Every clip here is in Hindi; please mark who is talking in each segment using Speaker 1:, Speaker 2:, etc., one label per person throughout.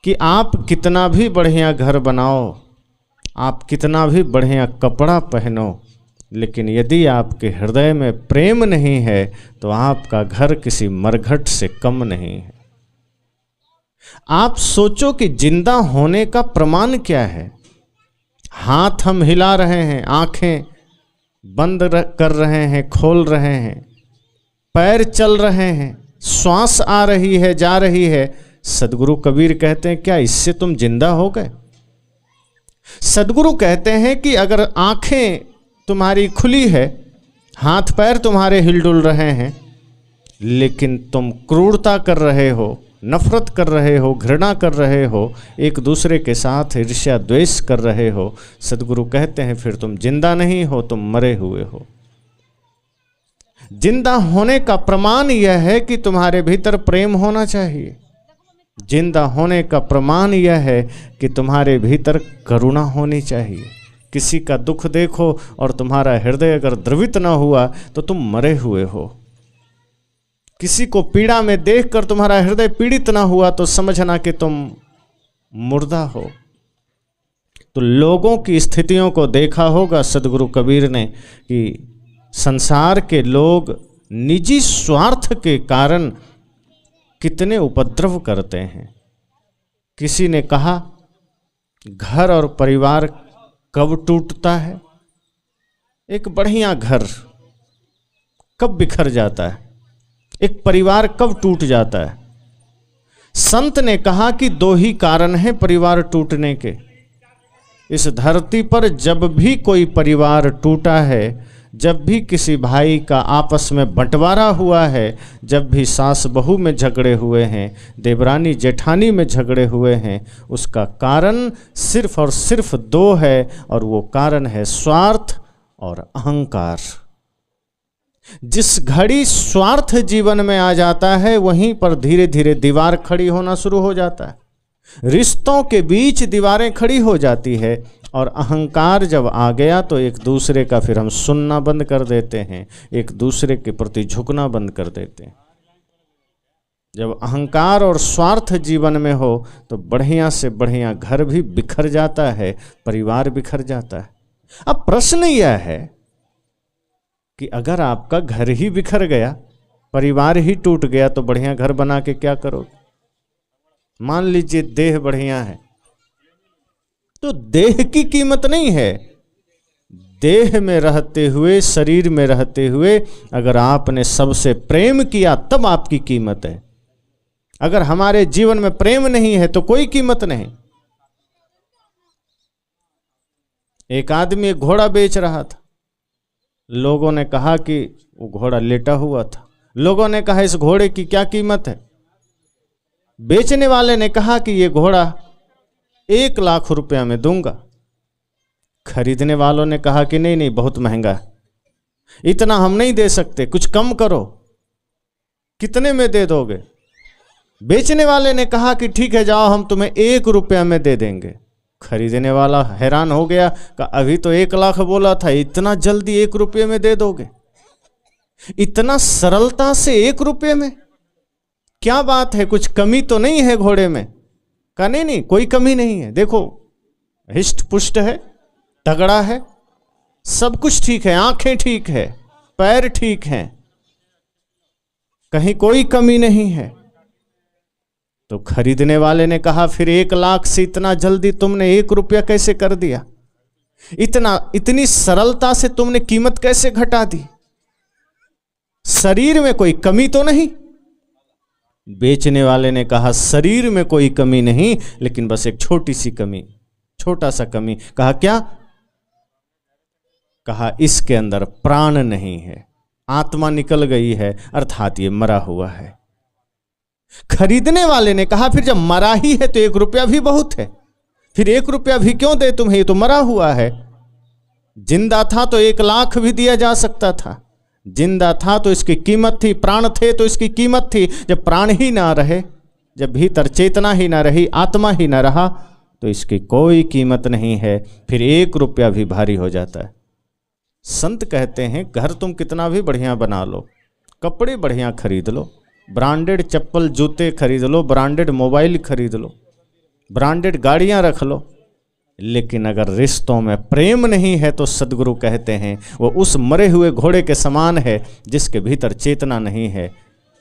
Speaker 1: कि आप कितना भी बढ़िया घर बनाओ, आप कितना भी बढ़िया कपड़ा पहनो, लेकिन यदि आपके हृदय में प्रेम नहीं है तो आपका घर किसी मरघट से कम नहीं है। आप सोचो कि जिंदा होने का प्रमाण क्या है? हाथ हम हिला रहे हैं, आंखें बंद कर रहे हैं, खोल रहे हैं, पैर चल रहे हैं, श्वास आ रही है, जा रही है। सदगुरु कबीर कहते हैं क्या इससे तुम जिंदा हो गए? सदगुरु कहते हैं कि अगर आंखें तुम्हारी खुली है, हाथ पैर तुम्हारे हिलडुल रहे हैं, लेकिन तुम क्रूरता कर रहे हो, नफरत कर रहे हो, घृणा कर रहे हो, एक दूसरे के साथ ईर्ष्या द्वेष कर रहे हो, सदगुरु कहते हैं फिर तुम जिंदा नहीं हो, तुम मरे हुए हो। जिंदा होने का प्रमाण यह है कि तुम्हारे भीतर प्रेम होना चाहिए। जिंदा होने का प्रमाण यह है कि तुम्हारे भीतर करुणा होनी चाहिए। किसी का दुख देखो और तुम्हारा हृदय अगर द्रवित न हुआ तो तुम मरे हुए हो। किसी को पीड़ा में देखकर तुम्हारा हृदय पीड़ित न हुआ तो समझना कि तुम मुर्दा हो। तो लोगों की स्थितियों को देखा होगा सदगुरु कबीर ने कि संसार के लोग निजी स्वार्थ के कारण कितने उपद्रव करते हैं। किसी ने कहा घर और परिवार कब टूटता है? एक बढ़िया घर कब बिखर जाता है? एक परिवार कब टूट जाता है? संत ने कहा कि दो ही कारण हैं परिवार टूटने के। इस धरती पर जब भी कोई परिवार टूटा है, जब भी किसी भाई का आपस में बंटवारा हुआ है, जब भी सास बहू में झगड़े हुए हैं, देवरानी जेठानी में झगड़े हुए हैं, उसका कारण सिर्फ और सिर्फ दो है, और वो कारण है स्वार्थ और अहंकार। जिस घड़ी स्वार्थ जीवन में आ जाता है वहीं पर धीरे धीरे दीवार खड़ी होना शुरू हो जाता है। रिश्तों के बीच दीवारें खड़ी हो जाती है, और अहंकार जब आ गया तो एक दूसरे का फिर हम सुनना बंद कर देते हैं, एक दूसरे के प्रति झुकना बंद कर देते हैं। जब अहंकार और स्वार्थ जीवन में हो तो बढ़िया से बढ़िया घर भी बिखर जाता है, परिवार बिखर जाता है। अब प्रश्न यह है कि अगर आपका घर ही बिखर गया, परिवार ही टूट गया, तो बढ़िया घर बना के क्या करोगे? मान लीजिए देह बढ़िया है, तो देह की कीमत नहीं है। देह में रहते हुए, शरीर में रहते हुए अगर आपने सबसे प्रेम किया तब आपकी कीमत है। अगर हमारे जीवन में प्रेम नहीं है तो कोई कीमत नहीं। एक आदमी घोड़ा बेच रहा था। लोगों ने कहा कि वो घोड़ा लेटा हुआ था। लोगों ने कहा इस घोड़े की क्या कीमत है? बेचने वाले ने कहा कि ये घोड़ा 1 लाख रुपया में दूंगा। खरीदने वालों ने कहा कि नहीं नहीं, बहुत महंगा है, इतना हम नहीं दे सकते, कुछ कम करो। कितने में दे दोगे? बेचने वाले ने कहा कि ठीक है, जाओ हम तुम्हें 1 रुपया में दे देंगे। खरीदने वाला हैरान हो गया, कि अभी तो 1 लाख बोला था, इतना जल्दी 1 रुपये में दे दोगे? इतना सरलता से 1 रुपये में? क्या बात है, कुछ कमी तो नहीं है घोड़े में? कहा नहीं नहीं, कोई कमी नहीं है, देखो हिष्ट पुष्ट है, तगड़ा है, सब कुछ ठीक है, आंखें ठीक है, पैर ठीक हैं, कहीं कोई कमी नहीं है। तो खरीदने वाले ने कहा फिर 1 लाख से इतना जल्दी तुमने 1 रुपया कैसे कर दिया? इतनी सरलता से तुमने कीमत कैसे घटा दी? शरीर में कोई कमी तो नहीं? बेचने वाले ने कहा शरीर में कोई कमी नहीं, लेकिन बस एक छोटी सी कमी, छोटा सा कमी। कहा क्या? कहा इसके अंदर प्राण नहीं है, आत्मा निकल गई है, अर्थात ये मरा हुआ है। खरीदने वाले ने कहा फिर जब मरा ही है तो 1 रुपया भी बहुत है, फिर 1 रुपया भी क्यों दे तुम्हें, ये तो मरा हुआ है। जिंदा था तो 1 लाख भी दिया जा सकता था, जिंदा था तो इसकी कीमत थी, प्राण थे तो इसकी कीमत थी। जब प्राण ही ना रहे, जब भीतर चेतना ही ना रही, आत्मा ही ना रहा, तो इसकी कोई कीमत नहीं है, फिर 1 रुपया भी भारी हो जाता है। संत कहते हैं घर तुम कितना भी बढ़िया बना लो, कपड़े बढ़िया खरीद लो, ब्रांडेड चप्पल जूते खरीद लो, ब्रांडेड मोबाइल खरीद लो, ब्रांडेड गाड़ियां रख लो, लेकिन अगर रिश्तों में प्रेम नहीं है तो सद्गुरु कहते हैं वो उस मरे हुए घोड़े के समान है जिसके भीतर चेतना नहीं है,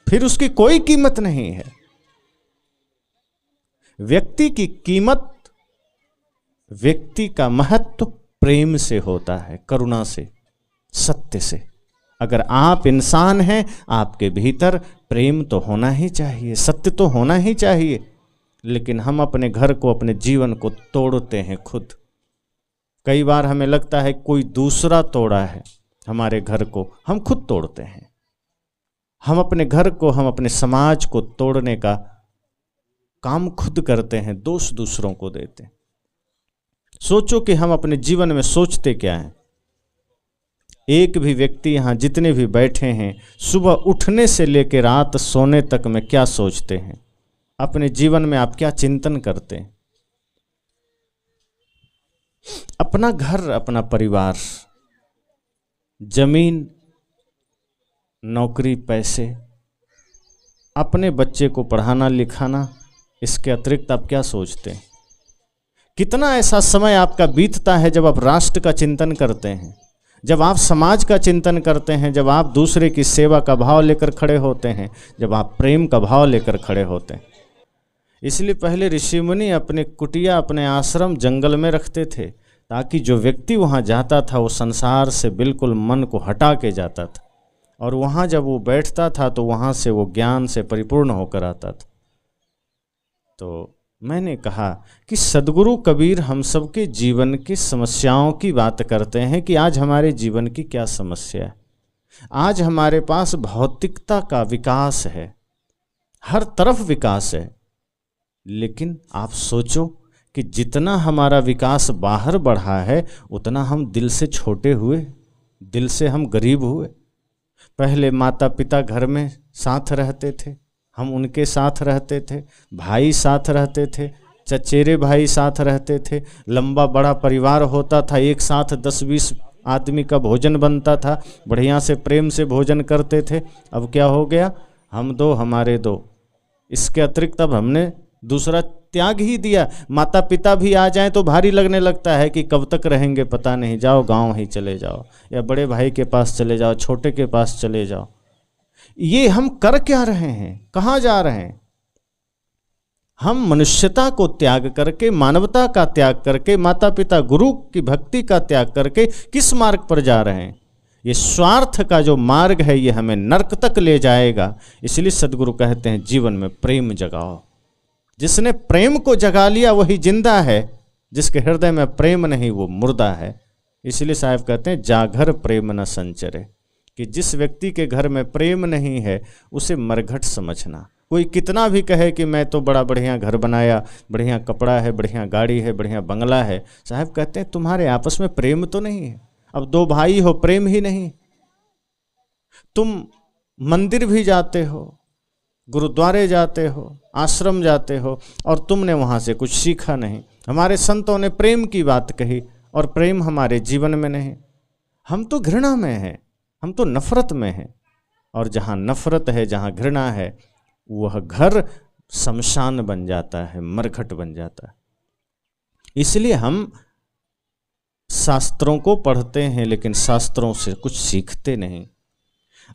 Speaker 1: फिर उसकी कोई कीमत नहीं है। व्यक्ति की कीमत, व्यक्ति का महत्व प्रेम से होता है, करुणा से, सत्य से। अगर आप इंसान हैं, आपके भीतर प्रेम तो होना ही चाहिए, सत्य तो होना ही चाहिए। लेकिन हम अपने घर को, अपने जीवन को तोड़ते हैं खुद। कई बार हमें लगता है कोई दूसरा तोड़ा है हमारे घर को, हम खुद तोड़ते हैं। हम अपने घर को, हम अपने समाज को तोड़ने का काम खुद करते हैं, दोष दूसरों को देते हैं। सोचो कि हम अपने जीवन में सोचते क्या हैं। एक भी व्यक्ति यहाँ जितने भी बैठे हैं, सुबह उठने से लेकर रात सोने तक में क्या सोचते हैं? अपने जीवन में आप क्या चिंतन करते हैं? अपना घर, अपना परिवार, जमीन, नौकरी, पैसे, अपने बच्चे को पढ़ाना लिखाना, इसके अतिरिक्त आप क्या सोचते हैं? कितना ऐसा समय आपका बीतता है जब आप राष्ट्र का चिंतन करते हैं, जब आप समाज का चिंतन करते हैं, जब आप दूसरे की सेवा का भाव लेकर खड़े होते हैं, जब आप प्रेम का भाव लेकर खड़े होते हैं। इसलिए पहले ऋषि मुनि अपने कुटिया, अपने आश्रम जंगल में रखते थे, ताकि जो व्यक्ति वहाँ जाता था वो संसार से बिल्कुल मन को हटा के जाता था, और वहाँ जब वो बैठता था तो वहाँ से वो ज्ञान से परिपूर्ण होकर आता था। तो मैंने कहा कि सद्गुरु कबीर हम सबके जीवन की समस्याओं की बात करते हैं कि आज हमारे जीवन की क्या समस्या है। आज हमारे पास भौतिकता का विकास है, हर तरफ विकास है, लेकिन आप सोचो कि जितना हमारा विकास बाहर बढ़ा है उतना हम दिल से छोटे हुए, दिल से हम गरीब हुए। पहले माता पिता घर में साथ रहते थे, हम उनके साथ रहते थे, भाई साथ रहते थे, चचेरे भाई साथ रहते थे, लंबा बड़ा परिवार होता था, एक साथ 10-20 आदमी का भोजन बनता था, बढ़िया से प्रेम से भोजन करते थे। अब क्या हो गया? हम दो हमारे दो, इसके अतिरिक्त अब हमने दूसरा त्याग ही दिया। माता पिता भी आ जाएं तो भारी लगने लगता है कि कब तक रहेंगे पता नहीं, जाओ गांव ही चले जाओ, या बड़े भाई के पास चले जाओ, छोटे के पास चले जाओ। ये हम कर क्या रहे हैं? कहाँ जा रहे हैं? हम मनुष्यता को त्याग करके, मानवता का त्याग करके, माता पिता गुरु की भक्ति का त्याग करके किस मार्ग पर जा रहे हैं? ये स्वार्थ का जो मार्ग है ये हमें नरक तक ले जाएगा। इसलिए सद्गुरु कहते हैं जीवन में प्रेम जगाओ। जिसने प्रेम को जगा लिया वही जिंदा है, जिसके हृदय में प्रेम नहीं वो मुर्दा है। इसलिए साहब कहते हैं जागर प्रेम न संचरे, कि जिस व्यक्ति के घर में प्रेम नहीं है उसे मरघट समझना। कोई कितना भी कहे कि मैं तो बड़ा बढ़िया घर बनाया, बढ़िया कपड़ा है, बढ़िया गाड़ी है, बढ़िया बंगला है, साहब कहते हैं तुम्हारे आपस में प्रेम तो नहीं है। अब दो भाई हो, प्रेम ही नहीं। तुम मंदिर भी जाते हो, गुरुद्वारे जाते हो, आश्रम जाते हो, और तुमने वहाँ से कुछ सीखा नहीं। हमारे संतों ने प्रेम की बात कही और प्रेम हमारे जीवन में नहीं। हम तो घृणा में हैं, हम तो नफरत में हैं, और जहाँ नफरत है, जहाँ घृणा है, वह घर शमशान बन जाता है, मरघट बन जाता है। इसलिए हम शास्त्रों को पढ़ते हैं लेकिन शास्त्रों से कुछ सीखते नहीं।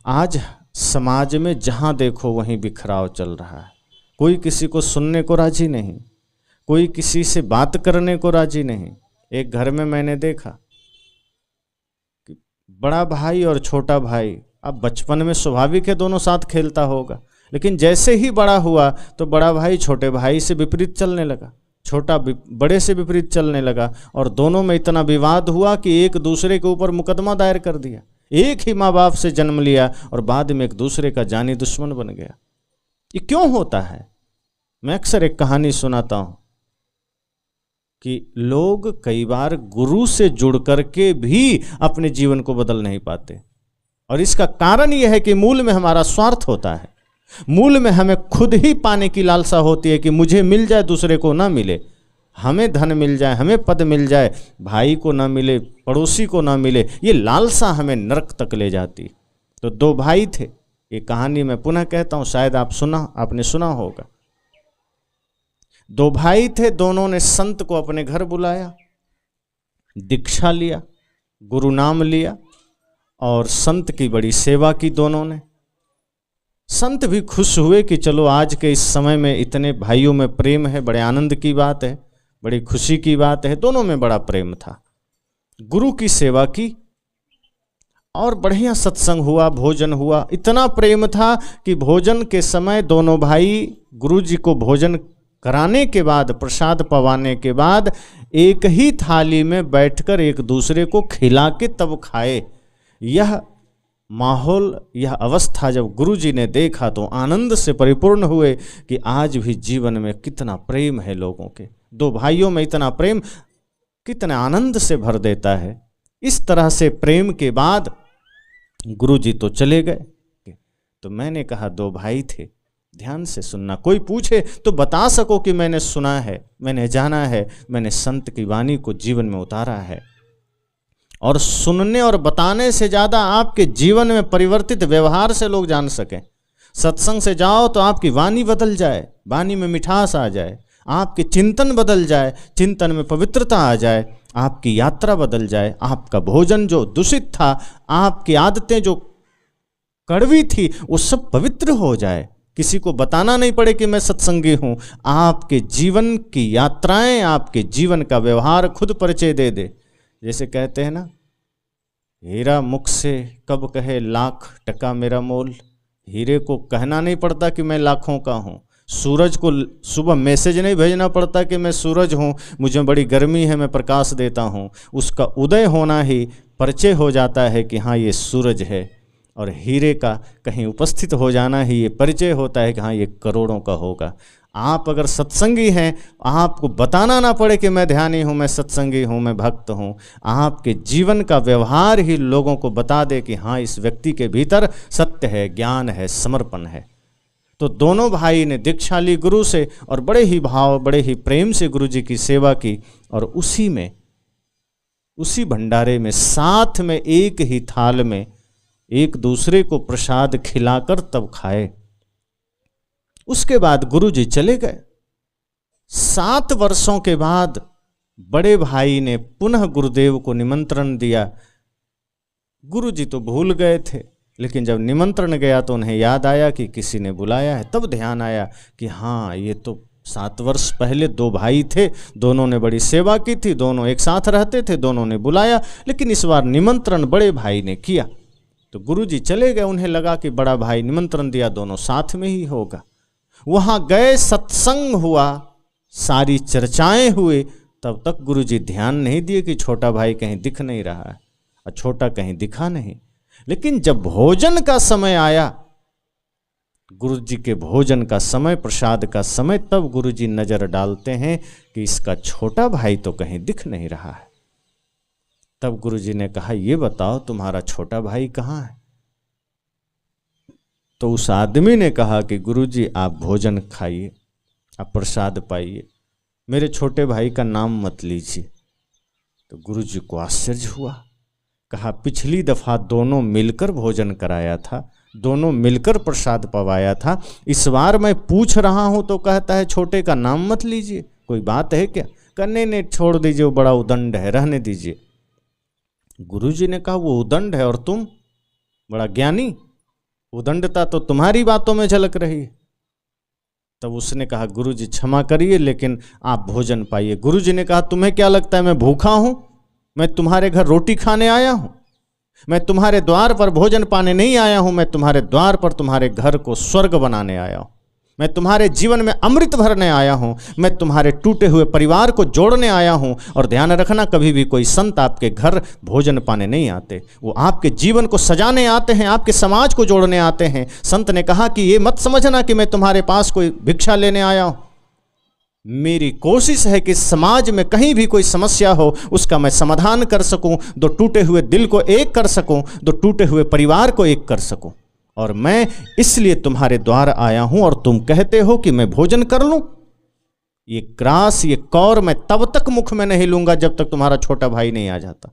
Speaker 1: आज समाज में जहाँ देखो वहीं बिखराव चल रहा है। कोई किसी को सुनने को राजी नहीं, कोई किसी से बात करने को राजी नहीं। एक घर में मैंने देखा कि बड़ा भाई और छोटा भाई, अब बचपन में स्वाभाविक है दोनों साथ खेलता होगा, लेकिन जैसे ही बड़ा हुआ तो बड़ा भाई छोटे भाई से विपरीत चलने लगा, छोटा बड़े से विपरीत चलने लगा, और दोनों में इतना विवाद हुआ कि एक दूसरे के ऊपर मुकदमा दायर कर दिया। एक ही माँ बाप से जन्म लिया और बाद में एक दूसरे का जानी दुश्मन बन गया। ये क्यों होता है? मैं अक्सर एक कहानी सुनाता हूं कि लोग कई बार गुरु से जुड़ करके भी अपने जीवन को बदल नहीं पाते, और इसका कारण यह है कि मूल में हमारा स्वार्थ होता है। मूल में हमें खुद ही पाने की लालसा होती है कि मुझे मिल जाए, दूसरे को ना मिले। हमें धन मिल जाए, हमें पद मिल जाए, भाई को ना मिले, पड़ोसी को ना मिले। ये लालसा हमें नरक तक ले जाती। तो दो भाई थे, ये कहानी मैं पुनः कहता हूँ, शायद आपने सुना होगा। दो भाई थे, दोनों ने संत को अपने घर बुलाया, दीक्षा लिया, गुरु नाम लिया और संत की बड़ी सेवा की दोनों ने। संत भी खुश हुए कि चलो आज के इस समय में इतने भाइयों में प्रेम है, बड़े आनंद की बात है, बड़ी खुशी की बात है। दोनों में बड़ा प्रेम था। गुरु की सेवा की और बढ़िया सत्संग हुआ, भोजन हुआ। इतना प्रेम था कि भोजन के समय दोनों भाई गुरु जी को भोजन कराने के बाद, प्रसाद पवाने के बाद एक ही थाली में बैठकर एक दूसरे को खिला के तब खाए। यह माहौल, यह अवस्था जब गुरु जी ने देखा तो आनंद से परिपूर्ण हुए कि आज भी जीवन में कितना प्रेम है लोगों के। दो भाइयों में इतना प्रेम कितने आनंद से भर देता है। इस तरह से प्रेम के बाद गुरु जी तो चले गए। तो मैंने कहा दो भाई थे, ध्यान से सुनना, कोई पूछे तो बता सको कि मैंने सुना है, मैंने जाना है, मैंने संत की वाणी को जीवन में उतारा है। और सुनने और बताने से ज़्यादा आपके जीवन में परिवर्तित व्यवहार से लोग जान सकें। सत्संग से जाओ तो आपकी वाणी बदल जाए, वाणी में मिठास आ जाए, आपके चिंतन बदल जाए, चिंतन में पवित्रता आ जाए, आपकी यात्रा बदल जाए, आपका भोजन जो दूषित था, आपकी आदतें जो कड़वी थी, वो सब पवित्र हो जाए। किसी को बताना नहीं पड़े कि मैं सत्संगी हूँ। आपके जीवन की यात्राएं, आपके जीवन का व्यवहार खुद परिचय दे दे। जैसे कहते हैं ना, हीरा मुख से कब कहे लाख टका मेरा मोल। हीरे को कहना नहीं पड़ता कि मैं लाखों का हूँ। सूरज को सुबह मैसेज नहीं भेजना पड़ता कि मैं सूरज हूँ, मुझे बड़ी गर्मी है, मैं प्रकाश देता हूँ। उसका उदय होना ही परिचय हो जाता है कि हाँ ये सूरज है। और हीरे का कहीं उपस्थित हो जाना ही ये परिचय होता है कि हाँ ये करोड़ों का होगा। आप अगर सत्संगी हैं, आपको बताना ना पड़े कि मैं ध्यानी हूँ, मैं सत्संगी हूँ, मैं भक्त हूँ। आपके जीवन का व्यवहार ही लोगों को बता दे कि हाँ इस व्यक्ति के भीतर सत्य है, ज्ञान है, समर्पण है। तो दोनों भाई ने दीक्षा ली गुरु से और बड़े ही भाव, बड़े ही प्रेम से गुरु जी की सेवा की। और उसी भंडारे में साथ में एक ही थाल में एक दूसरे को प्रसाद खिलाकर तब खाए। उसके बाद गुरु जी चले गए। 7 वर्षों के बाद बड़े भाई ने पुनः गुरुदेव को निमंत्रण दिया। गुरु जी तो भूल गए थे, लेकिन जब निमंत्रण गया तो उन्हें याद आया कि किसी ने बुलाया है। तब ध्यान आया कि हाँ ये तो 7 वर्ष पहले 2 भाई थे, दोनों ने बड़ी सेवा की थी, दोनों एक साथ रहते थे, दोनों ने बुलाया, लेकिन इस बार निमंत्रण बड़े भाई ने किया। तो गुरु जी चले गए। उन्हें लगा कि बड़ा भाई निमंत्रण दिया, दोनों साथ में ही होगा। वहां गए, सत्संग हुआ, सारी चर्चाएं हुई। तब तक गुरु जी ध्यान नहीं दिए कि छोटा भाई कहीं दिख नहीं रहा है और छोटा कहीं दिखा नहीं। लेकिन जब भोजन का समय आया, गुरु जी के भोजन का समय, प्रसाद का समय, तब गुरु जी नजर डालते हैं कि इसका छोटा भाई तो कहीं दिख नहीं रहा है। तब गुरु जी ने कहा ये बताओ तुम्हारा छोटा भाई कहाँ है। तो उस आदमी ने कहा कि गुरु जी आप भोजन खाइए, आप प्रसाद पाइए, मेरे छोटे भाई का नाम मत लीजिए। तो गुरु जी को आश्चर्य हुआ। कहा पिछली दफा दोनों मिलकर भोजन कराया था, दोनों मिलकर प्रसाद पवाया था, इस बार मैं पूछ रहा हूं तो कहता है छोटे का नाम मत लीजिए, कोई बात है क्या? कहने ने छोड़ दीजिए, वो बड़ा उदंड है, रहने दीजिए। गुरु जी ने कहा वो उदंड है और तुम बड़ा ज्ञानी, उदंडता तो तुम्हारी बातों में झलक रही है। तब उसने कहा गुरु जी क्षमा करिए, लेकिन आप भोजन पाइए। गुरु जी ने कहा तुम्हें क्या लगता है मैं भूखा हूं? मैं तुम्हारे घर रोटी खाने आया हूं, मैं तुम्हारे द्वार पर भोजन पाने नहीं आया हूं, मैं तुम्हारे द्वार पर तुम्हारे घर को स्वर्ग बनाने आया हूं, मैं तुम्हारे जीवन में अमृत भरने आया हूं, मैं तुम्हारे टूटे हुए परिवार को जोड़ने आया हूं। और ध्यान रखना, कभी भी कोई संत आपके घर भोजन पाने नहीं आते, वो आपके जीवन को सजाने आते हैं, आपके समाज को जोड़ने आते हैं। संत ने कहा कि ये मत समझना कि मैं तुम्हारे पास कोई भिक्षा लेने आया हूं, मेरी कोशिश है कि समाज में कहीं भी कोई समस्या हो उसका मैं समाधान कर सकूं, 2 टूटे हुए दिल को एक कर सकूं, 2 टूटे हुए परिवार को एक कर सकूं। और मैं इसलिए तुम्हारे द्वार आया हूं और तुम कहते हो कि मैं भोजन कर लूं। ये ग्रास, ये कौर मैं तब तक मुख में नहीं लूंगा जब तक तुम्हारा छोटा भाई नहीं आ जाता।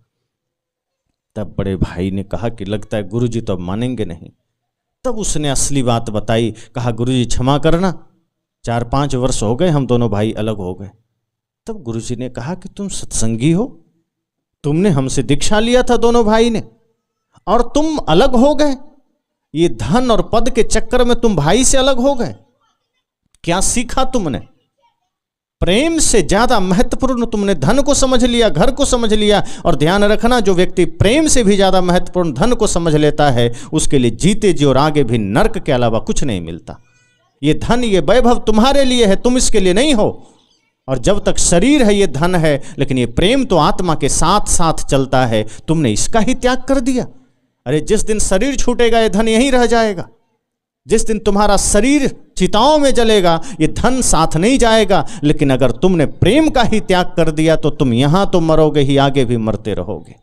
Speaker 1: तब बड़े भाई ने कहा कि लगता है गुरुजी तो अब मानेंगे नहीं। तब उसने असली बात बताई। कहा गुरुजी क्षमा करना, 4-5 वर्ष हो गए हम दोनों भाई अलग हो गए। तब गुरुजी ने कहा कि तुम सत्संगी हो, तुमने हमसे दीक्षा लिया था दोनों भाई ने, और तुम अलग हो गए। ये धन और पद के चक्कर में तुम भाई से अलग हो गए। क्या सीखा तुमने? प्रेम से ज्यादा महत्वपूर्ण तुमने धन को समझ लिया, घर को समझ लिया। और ध्यान रखना, जो व्यक्ति प्रेम से भी ज्यादा महत्वपूर्ण धन को समझ लेता है, उसके लिए जीते जी और आगे भी नरक के अलावा कुछ नहीं मिलता। ये धन, ये वैभव तुम्हारे लिए है, तुम इसके लिए नहीं हो। और जब तक शरीर है ये धन है, लेकिन ये प्रेम तो आत्मा के साथ साथ चलता है। तुमने इसका ही त्याग कर दिया। अरे जिस दिन शरीर छूटेगा ये धन यहीं रह जाएगा। जिस दिन तुम्हारा शरीर चिताओं में जलेगा ये धन साथ नहीं जाएगा। लेकिन अगर तुमने प्रेम का ही त्याग कर दिया तो तुम यहां तो मरोगे ही, आगे भी मरते रहोगे।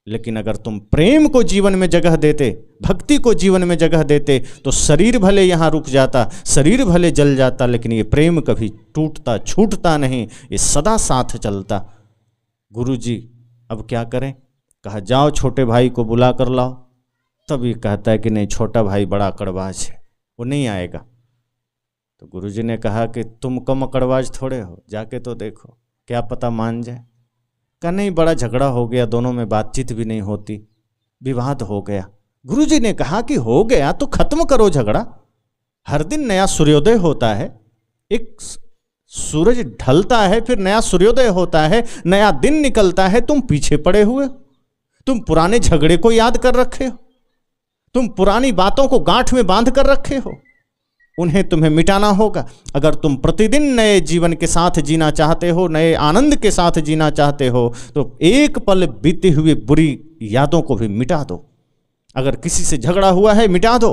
Speaker 1: लेकिन अगर तुम प्रेम को जीवन में जगह देते, भक्ति को जीवन में जगह देते, तो शरीर भले यहां रुक जाता, शरीर भले जल जाता, लेकिन ये प्रेम कभी टूटता छूटता नहीं, ये सदा साथ चलता। गुरुजी अब क्या करें? कहा जाओ छोटे भाई को बुला कर लाओ। तब ये कहता है कि नहीं, छोटा भाई बड़ा अकड़बाज है, वो नहीं आएगा। तो गुरुजी ने कहा कि तुम कम अकड़बाज थोड़े हो, जाके तो देखो, क्या पता मान जाए। कहा नहीं, बड़ा झगड़ा हो गया, दोनों में बातचीत भी नहीं होती, विवाद हो गया। गुरुजी ने कहा कि हो गया तो खत्म करो झगड़ा। हर दिन नया सूर्योदय होता है, एक सूरज ढलता है, फिर नया सूर्योदय होता है, नया दिन निकलता है। तुम पीछे पड़े हुए हो, तुम पुराने झगड़े को याद कर रखे हो, तुम पुरानी बातों को गांठ में बांध कर रखे हो। उन्हें तुम्हें मिटाना होगा। अगर तुम प्रतिदिन नए जीवन के साथ जीना चाहते हो, नए आनंद के साथ जीना चाहते हो, तो एक पल बीती हुई बुरी यादों को भी मिटा दो। अगर किसी से झगड़ा हुआ है मिटा दो,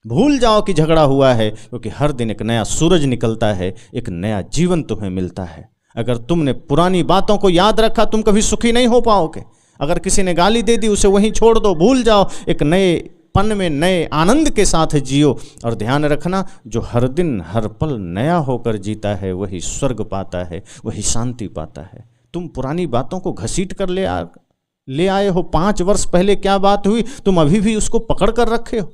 Speaker 1: भूल जाओ कि झगड़ा हुआ है, क्योंकि हर दिन एक नया सूरज निकलता है, एक नया जीवन तुम्हें मिलता है। अगर तुमने पुरानी बातों को याद रखा तुम कभी सुखी नहीं हो पाओगे। अगर किसी ने गाली दे दी उसे वहीं छोड़ दो, भूल जाओ, एक नए पन में नए आनंद के साथ जियो। और ध्यान रखना, जो हर दिन हर पल नया होकर जीता है वही स्वर्ग पाता है, वही शांति पाता है। तुम पुरानी बातों को घसीट कर ले आए हो। 5 वर्ष पहले क्या बात हुई तुम अभी भी उसको पकड़ कर रखे हो।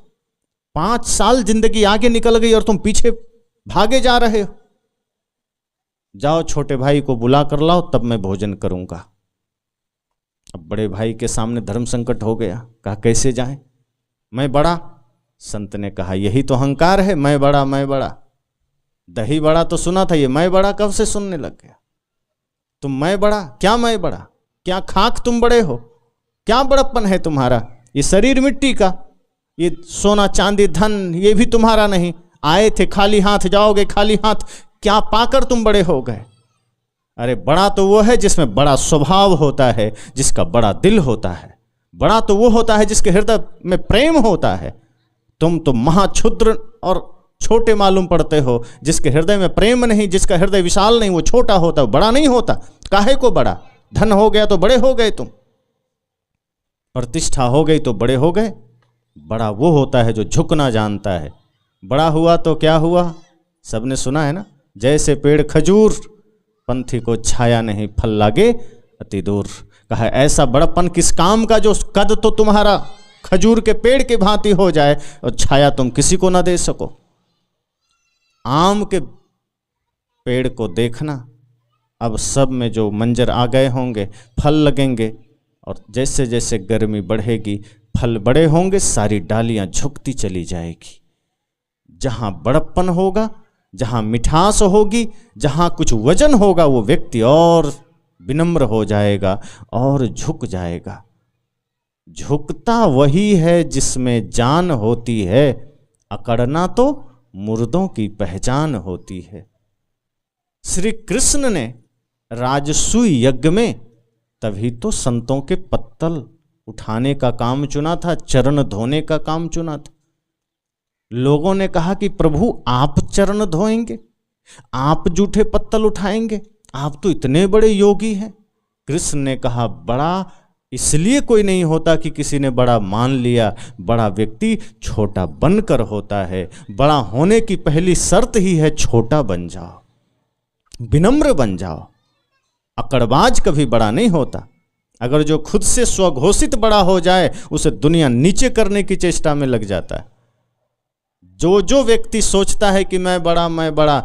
Speaker 1: 5 साल जिंदगी आगे निकल गई और तुम पीछे भागे जा रहे हो। जाओ छोटे भाई को बुला कर लाओ, तब मैं भोजन करूंगा। अब बड़े भाई के सामने धर्म संकट हो गया। कहा कैसे जाएं? मैं बड़ा। संत ने कहा यही तो अहंकार है, मैं बड़ा मैं बड़ा। दही बड़ा तो सुना था, ये मैं बड़ा कब से सुनने लग गया? तुम मैं बड़ा, क्या मैं बड़ा? क्या खाक तुम बड़े हो? क्या बड़प्पन है तुम्हारा? ये शरीर मिट्टी का, ये सोना चांदी धन ये भी तुम्हारा नहीं। आए थे खाली हाथ, जाओगे खाली हाथ। क्या पाकर तुम बड़े हो गए? अरे बड़ा तो वो है जिसमें बड़ा स्वभाव होता है, जिसका बड़ा दिल होता है। बड़ा तो वो होता है जिसके हृदय में प्रेम होता है। तुम तो महाक्षुद्र और छोटे मालूम पड़ते हो। जिसके हृदय में प्रेम नहीं, जिसका हृदय विशाल नहीं, वो छोटा होता है, बड़ा नहीं होता। काहे को बड़ा? धन हो गया तो बड़े हो गए तुम, प्रतिष्ठा हो गई तो बड़े हो गए। बड़ा वो होता है जो झुकना जानता है। बड़ा हुआ तो क्या हुआ? सबने सुना है ना, जैसे पेड़ खजूर, पंथी को छाया नहीं, फल लागे अति दूर। कहा ऐसा बड़प्पन किस काम का जो कद तो तुम्हारा खजूर के पेड़ के भांति हो जाए और छाया तुम किसी को ना दे सको। आम के पेड़ को देखना, अब सब में जो मंजर आ गए होंगे, फल लगेंगे, और जैसे जैसे गर्मी बढ़ेगी फल बड़े होंगे, सारी डालियां झुकती चली जाएगी। जहां बड़प्पन होगा, जहां मिठास होगी, जहां कुछ वजन होगा, वो व्यक्ति और विनम्र हो जाएगा और झुक जाएगा। झुकता वही है जिसमें जान होती है, अकड़ना तो मुर्दों की पहचान होती है। श्री कृष्ण ने राजसूय यज्ञ में तभी तो संतों के पत्तल उठाने का काम चुना था, चरण धोने का काम चुना था। लोगों ने कहा कि प्रभु आप चरण धोएंगे, आप जूठे पत्तल उठाएंगे, आप तो इतने बड़े योगी हैं। कृष्ण ने कहा बड़ा इसलिए कोई नहीं होता कि किसी ने बड़ा मान लिया। बड़ा व्यक्ति छोटा बनकर होता है। बड़ा होने की पहली शर्त ही है छोटा बन जाओ, विनम्र बन जाओ। अकड़बाज कभी बड़ा नहीं होता। अगर जो खुद से स्वघोषित बड़ा हो जाए, उसे दुनिया नीचे करने की चेष्टा में लग जाता है। जो जो व्यक्ति सोचता है कि मैं बड़ा,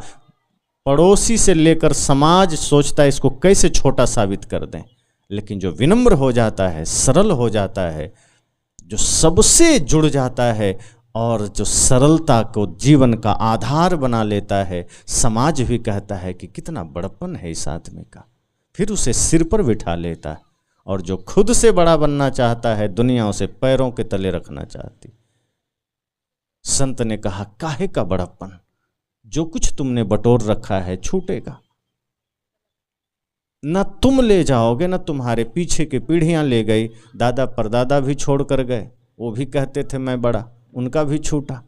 Speaker 1: पड़ोसी से लेकर समाज सोचता है इसको कैसे छोटा साबित कर दें। लेकिन जो विनम्र हो जाता है, सरल हो जाता है, जो सबसे जुड़ जाता है और जो सरलता को जीवन का आधार बना लेता है, समाज भी कहता है कि कितना बड़पन है इस आदमी का, फिर उसे सिर पर बिठा लेता है। और जो खुद से बड़ा बनना चाहता है, दुनिया उसे पैरों के तले रखना चाहती। संत ने कहा, काहे का बड़प्पन, जो कुछ तुमने बटोर रखा है छूटेगा। न तुम ले जाओगे, न तुम्हारे पीछे की पीढ़ियां ले गई। दादा परदादा भी छोड़ कर गए, वो भी कहते थे मैं बड़ा, उनका भी छूटा।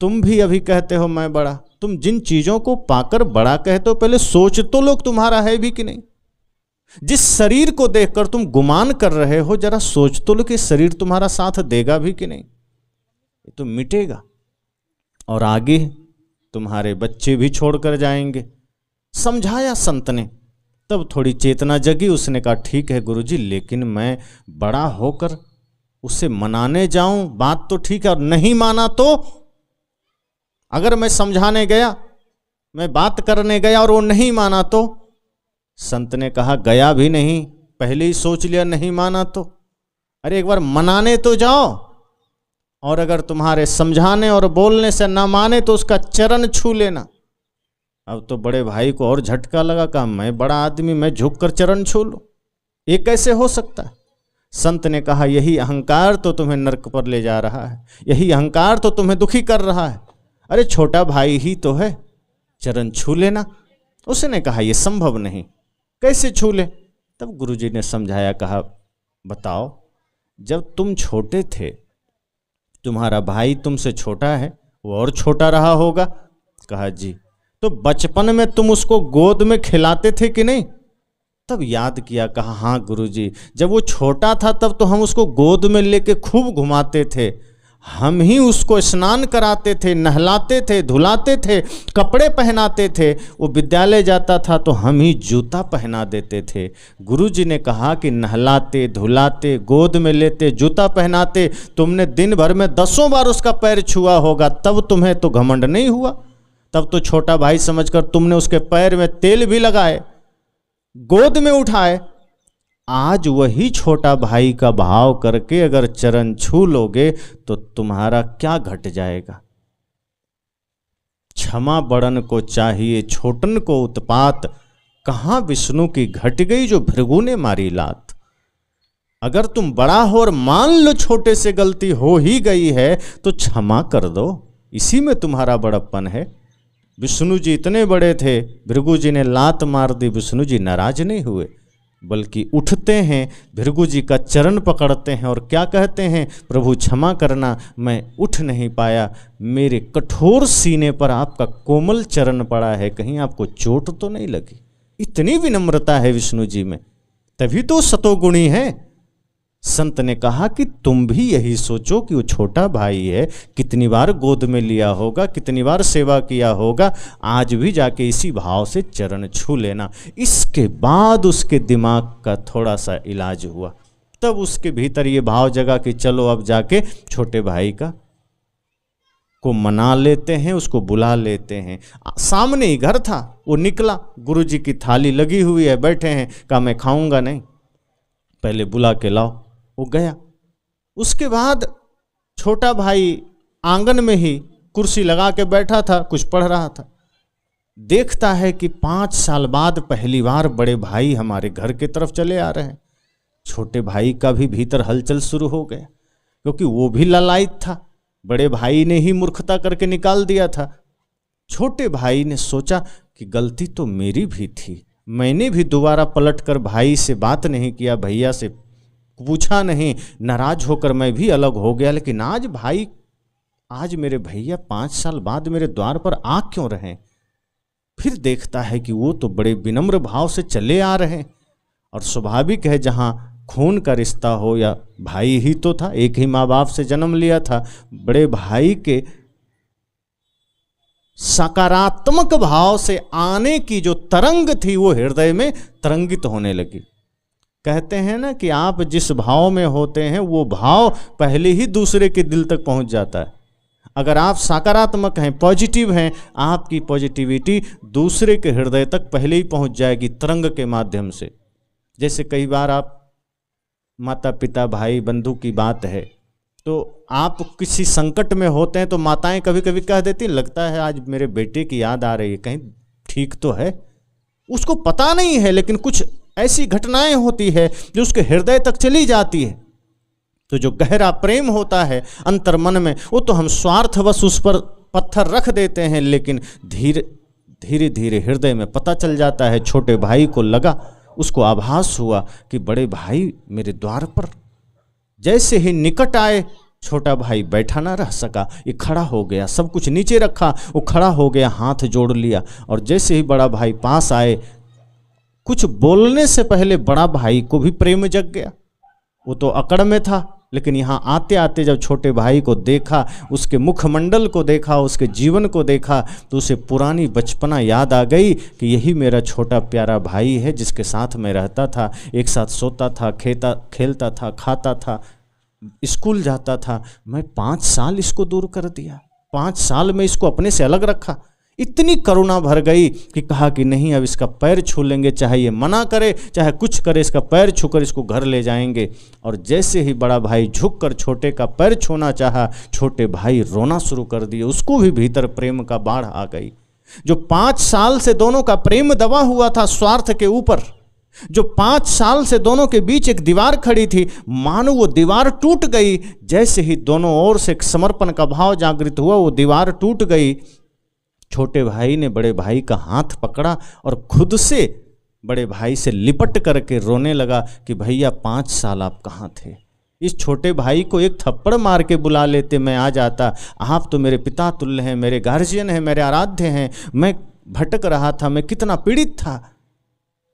Speaker 1: तुम भी अभी कहते हो मैं बड़ा। तुम जिन चीजों को पाकर बड़ा कहते हो, पहले सोच तो लोग तुम्हारा है भी कि नहीं। जिस शरीर को देखकर तुम गुमान कर रहे हो, जरा सोच तो लो कि शरीर तुम्हारा साथ देगा भी कि नहीं। ये तो मिटेगा और आगे तुम्हारे बच्चे भी छोड़कर जाएंगे। समझाया संत ने, तब थोड़ी चेतना जगी। उसने कहा ठीक है गुरुजी, लेकिन मैं बड़ा होकर उसे मनाने जाऊं, बात तो ठीक है, और नहीं माना तो? अगर मैं समझाने गया, मैं बात करने गया और वो नहीं माना तो? संत ने कहा गया भी नहीं, पहले ही सोच लिया नहीं माना तो। अरे एक बार मनाने तो जाओ, और अगर तुम्हारे समझाने और बोलने से ना माने तो उसका चरण छू लेना। अब तो बड़े भाई को और झटका लगा, कहा मैं बड़ा आदमी, मैं झुककर चरण छू लूं, ये कैसे हो सकता है? संत ने कहा यही अहंकार तो तुम्हें नरक पर ले जा रहा है, यही अहंकार तो तुम्हें दुखी कर रहा है। अरे छोटा भाई ही तो है, चरण छू लेना। उसने कहा यह संभव नहीं, कैसे छू ले? तब गुरुजी ने समझाया, कहा बताओ, जब तुम छोटे थे, तुम्हारा भाई तुमसे छोटा है, वो और छोटा रहा होगा? कहा जी। तो बचपन में तुम उसको गोद में खिलाते थे कि नहीं? तब याद किया, कहा हाँ गुरुजी, जब वो छोटा था तब तो हम उसको गोद में लेके खूब घुमाते थे, हम ही उसको स्नान कराते थे, नहलाते थे, धुलाते थे, कपड़े पहनाते थे। वो विद्यालय जाता था तो हम ही जूता पहना देते थे। गुरुजी ने कहा कि नहलाते, धुलाते, गोद में लेते, जूता पहनाते, तुमने दिन भर में 10 बार उसका पैर छुआ होगा, तब तुम्हें तो घमंड नहीं हुआ। तब तो छोटा भाई समझकर तुमने उसके पैर में तेल भी लगाए, गोद में उठाए। आज वही छोटा भाई का भाव करके अगर चरण छू लोगे तो तुम्हारा क्या घट जाएगा? क्षमा बड़न को चाहिए, छोटन को उत्पात, कहां विष्णु की घट गई जो भृगु ने मारी लात। अगर तुम बड़ा हो और मान लो छोटे से गलती हो ही गई है तो क्षमा कर दो, इसी में तुम्हारा बड़प्पन है। विष्णु जी इतने बड़े थे, भृगु जी ने लात मार दी, विष्णु जी नाराज नहीं हुए, बल्कि उठते हैं, भृगु जी का चरण पकड़ते हैं और क्या कहते हैं, प्रभु क्षमा करना, मैं उठ नहीं पाया, मेरे कठोर सीने पर आपका कोमल चरण पड़ा है, कहीं आपको चोट तो नहीं लगी। इतनी विनम्रता है विष्णु जी में, तभी तो सतोगुणी है। संत ने कहा कि तुम भी यही सोचो कि वो छोटा भाई है, कितनी बार गोद में लिया होगा, कितनी बार सेवा किया होगा, आज भी जाके इसी भाव से चरण छू लेना। इसके बाद उसके दिमाग का थोड़ा सा इलाज हुआ, तब उसके भीतर ये भाव जगा कि चलो अब जाके छोटे भाई को मना लेते हैं, उसको बुला लेते हैं। सामने ही घर था, वो निकला, गुरुजी की थाली लगी हुई है, बैठे हैं, कहा मैं खाऊंगा नहीं, पहले बुला के लाओ। वो गया। उसके बाद छोटा भाई आंगन में ही कुर्सी लगा के बैठा था, कुछ पढ़ रहा था। देखता है कि 5 साल बाद पहली बार बड़े भाई हमारे घर के तरफ चले आ रहे हैं। छोटे भाई का भी भीतर हलचल शुरू हो गया, क्योंकि वो भी ललायत था, बड़े भाई ने ही मूर्खता करके निकाल दिया था। छोटे भाई ने सोचा कि गलती तो मेरी भी थी, मैंने भी दोबारा पलटकर भाई से बात नहीं किया, भैया से पूछा नहीं, नाराज होकर मैं भी अलग हो गया। लेकिन आज मेरे भैया 5 साल बाद मेरे द्वार पर आ क्यों रहे? फिर देखता है कि वो तो बड़े विनम्र भाव से चले आ रहे हैं, और स्वाभाविक है जहाँ खून का रिश्ता हो, या भाई ही तो था, एक ही माँ बाप से जन्म लिया था, बड़े भाई के सकारात्मक भाव से आने की जो तरंग थी वो हृदय में तरंगित होने लगी। कहते हैं ना कि आप जिस भाव में होते हैं वो भाव पहले ही दूसरे के दिल तक पहुंच जाता है। अगर आप सकारात्मक हैं, पॉजिटिव हैं, आपकी पॉजिटिविटी दूसरे के हृदय तक पहले ही पहुंच जाएगी तरंग के माध्यम से। जैसे कई बार आप माता पिता भाई बंधु की बात है, तो आप किसी संकट में होते हैं तो माताएं कभी कभी कह देती हैं, लगता है आज मेरे बेटे की याद आ रही है, कहीं ठीक तो है। उसको पता नहीं है, लेकिन कुछ ऐसी घटनाएं होती है जो उसके हृदय तक चली जाती है। तो जो गहरा प्रेम होता है अंतर मन में, वो तो हम स्वार्थवश उस पर पत्थर रख देते हैं, लेकिन धीरे धीरे हृदय में पता चल जाता है। छोटे भाई को लगा, उसको आभास हुआ कि बड़े भाई मेरे द्वार पर। जैसे ही निकट आए, छोटा भाई बैठा ना रह सका, ये खड़ा हो गया, सब कुछ नीचे रखा, वो खड़ा हो गया, हाथ जोड़ लिया। और जैसे ही बड़ा भाई पास आए, कुछ बोलने से पहले बड़ा भाई को भी प्रेम जग गया। वो तो अकड़ में था, लेकिन यहाँ आते आते जब छोटे भाई को देखा, उसके मुखमंडल को देखा, उसके जीवन को देखा, तो उसे पुरानी बचपना याद आ गई कि यही मेरा छोटा प्यारा भाई है जिसके साथ मैं रहता था, एक साथ सोता था, खेलता था, खाता था, स्कूल जाता था। मैं 5 साल इसको दूर कर दिया, 5 साल में इसको अपने से अलग रखा। इतनी करुणा भर गई कि कहा कि नहीं, अब इसका पैर छू लेंगे, चाहे ये मना करे चाहे कुछ करे, इसका पैर छूकर इसको घर ले जाएंगे। और जैसे ही बड़ा भाई झुककर छोटे का पैर छूना चाहा, छोटे भाई रोना शुरू कर दिए। उसको भी भीतर प्रेम का बाढ़ आ गई। जो 5 साल से दोनों का प्रेम दबा हुआ था स्वार्थ के ऊपर, जो 5 साल से दोनों के बीच एक दीवार खड़ी थी, मानो वो दीवार टूट गई। जैसे ही दोनों ओर से एक समर्पण का भाव जागृत हुआ, वो दीवार टूट गई। छोटे भाई ने बड़े भाई का हाथ पकड़ा और खुद से बड़े भाई से लिपट करके रोने लगा कि भैया 5 साल आप कहाँ थे। इस छोटे भाई को एक थप्पड़ मार के बुला लेते, मैं आ जाता। आप तो मेरे पिता तुल्य हैं, मेरे गार्जियन हैं, मेरे आराध्य हैं। मैं भटक रहा था, मैं कितना पीड़ित था।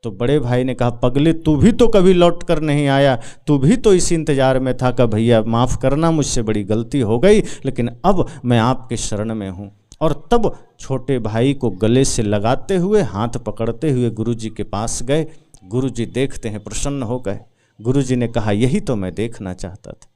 Speaker 1: तो बड़े भाई ने कहा, पगले तू भी तो कभी लौट कर नहीं आया, तू भी तो इस इंतजार में था कि भैया माफ़ करना, मुझसे बड़ी गलती हो गई, लेकिन अब मैं आपके शरण में हूँ। और तब छोटे भाई को गले से लगाते हुए, हाथ पकड़ते हुए गुरुजी के पास गए। गुरुजी देखते हैं प्रसन्न हो गए। गुरुजी ने कहा, यही तो मैं देखना चाहता था।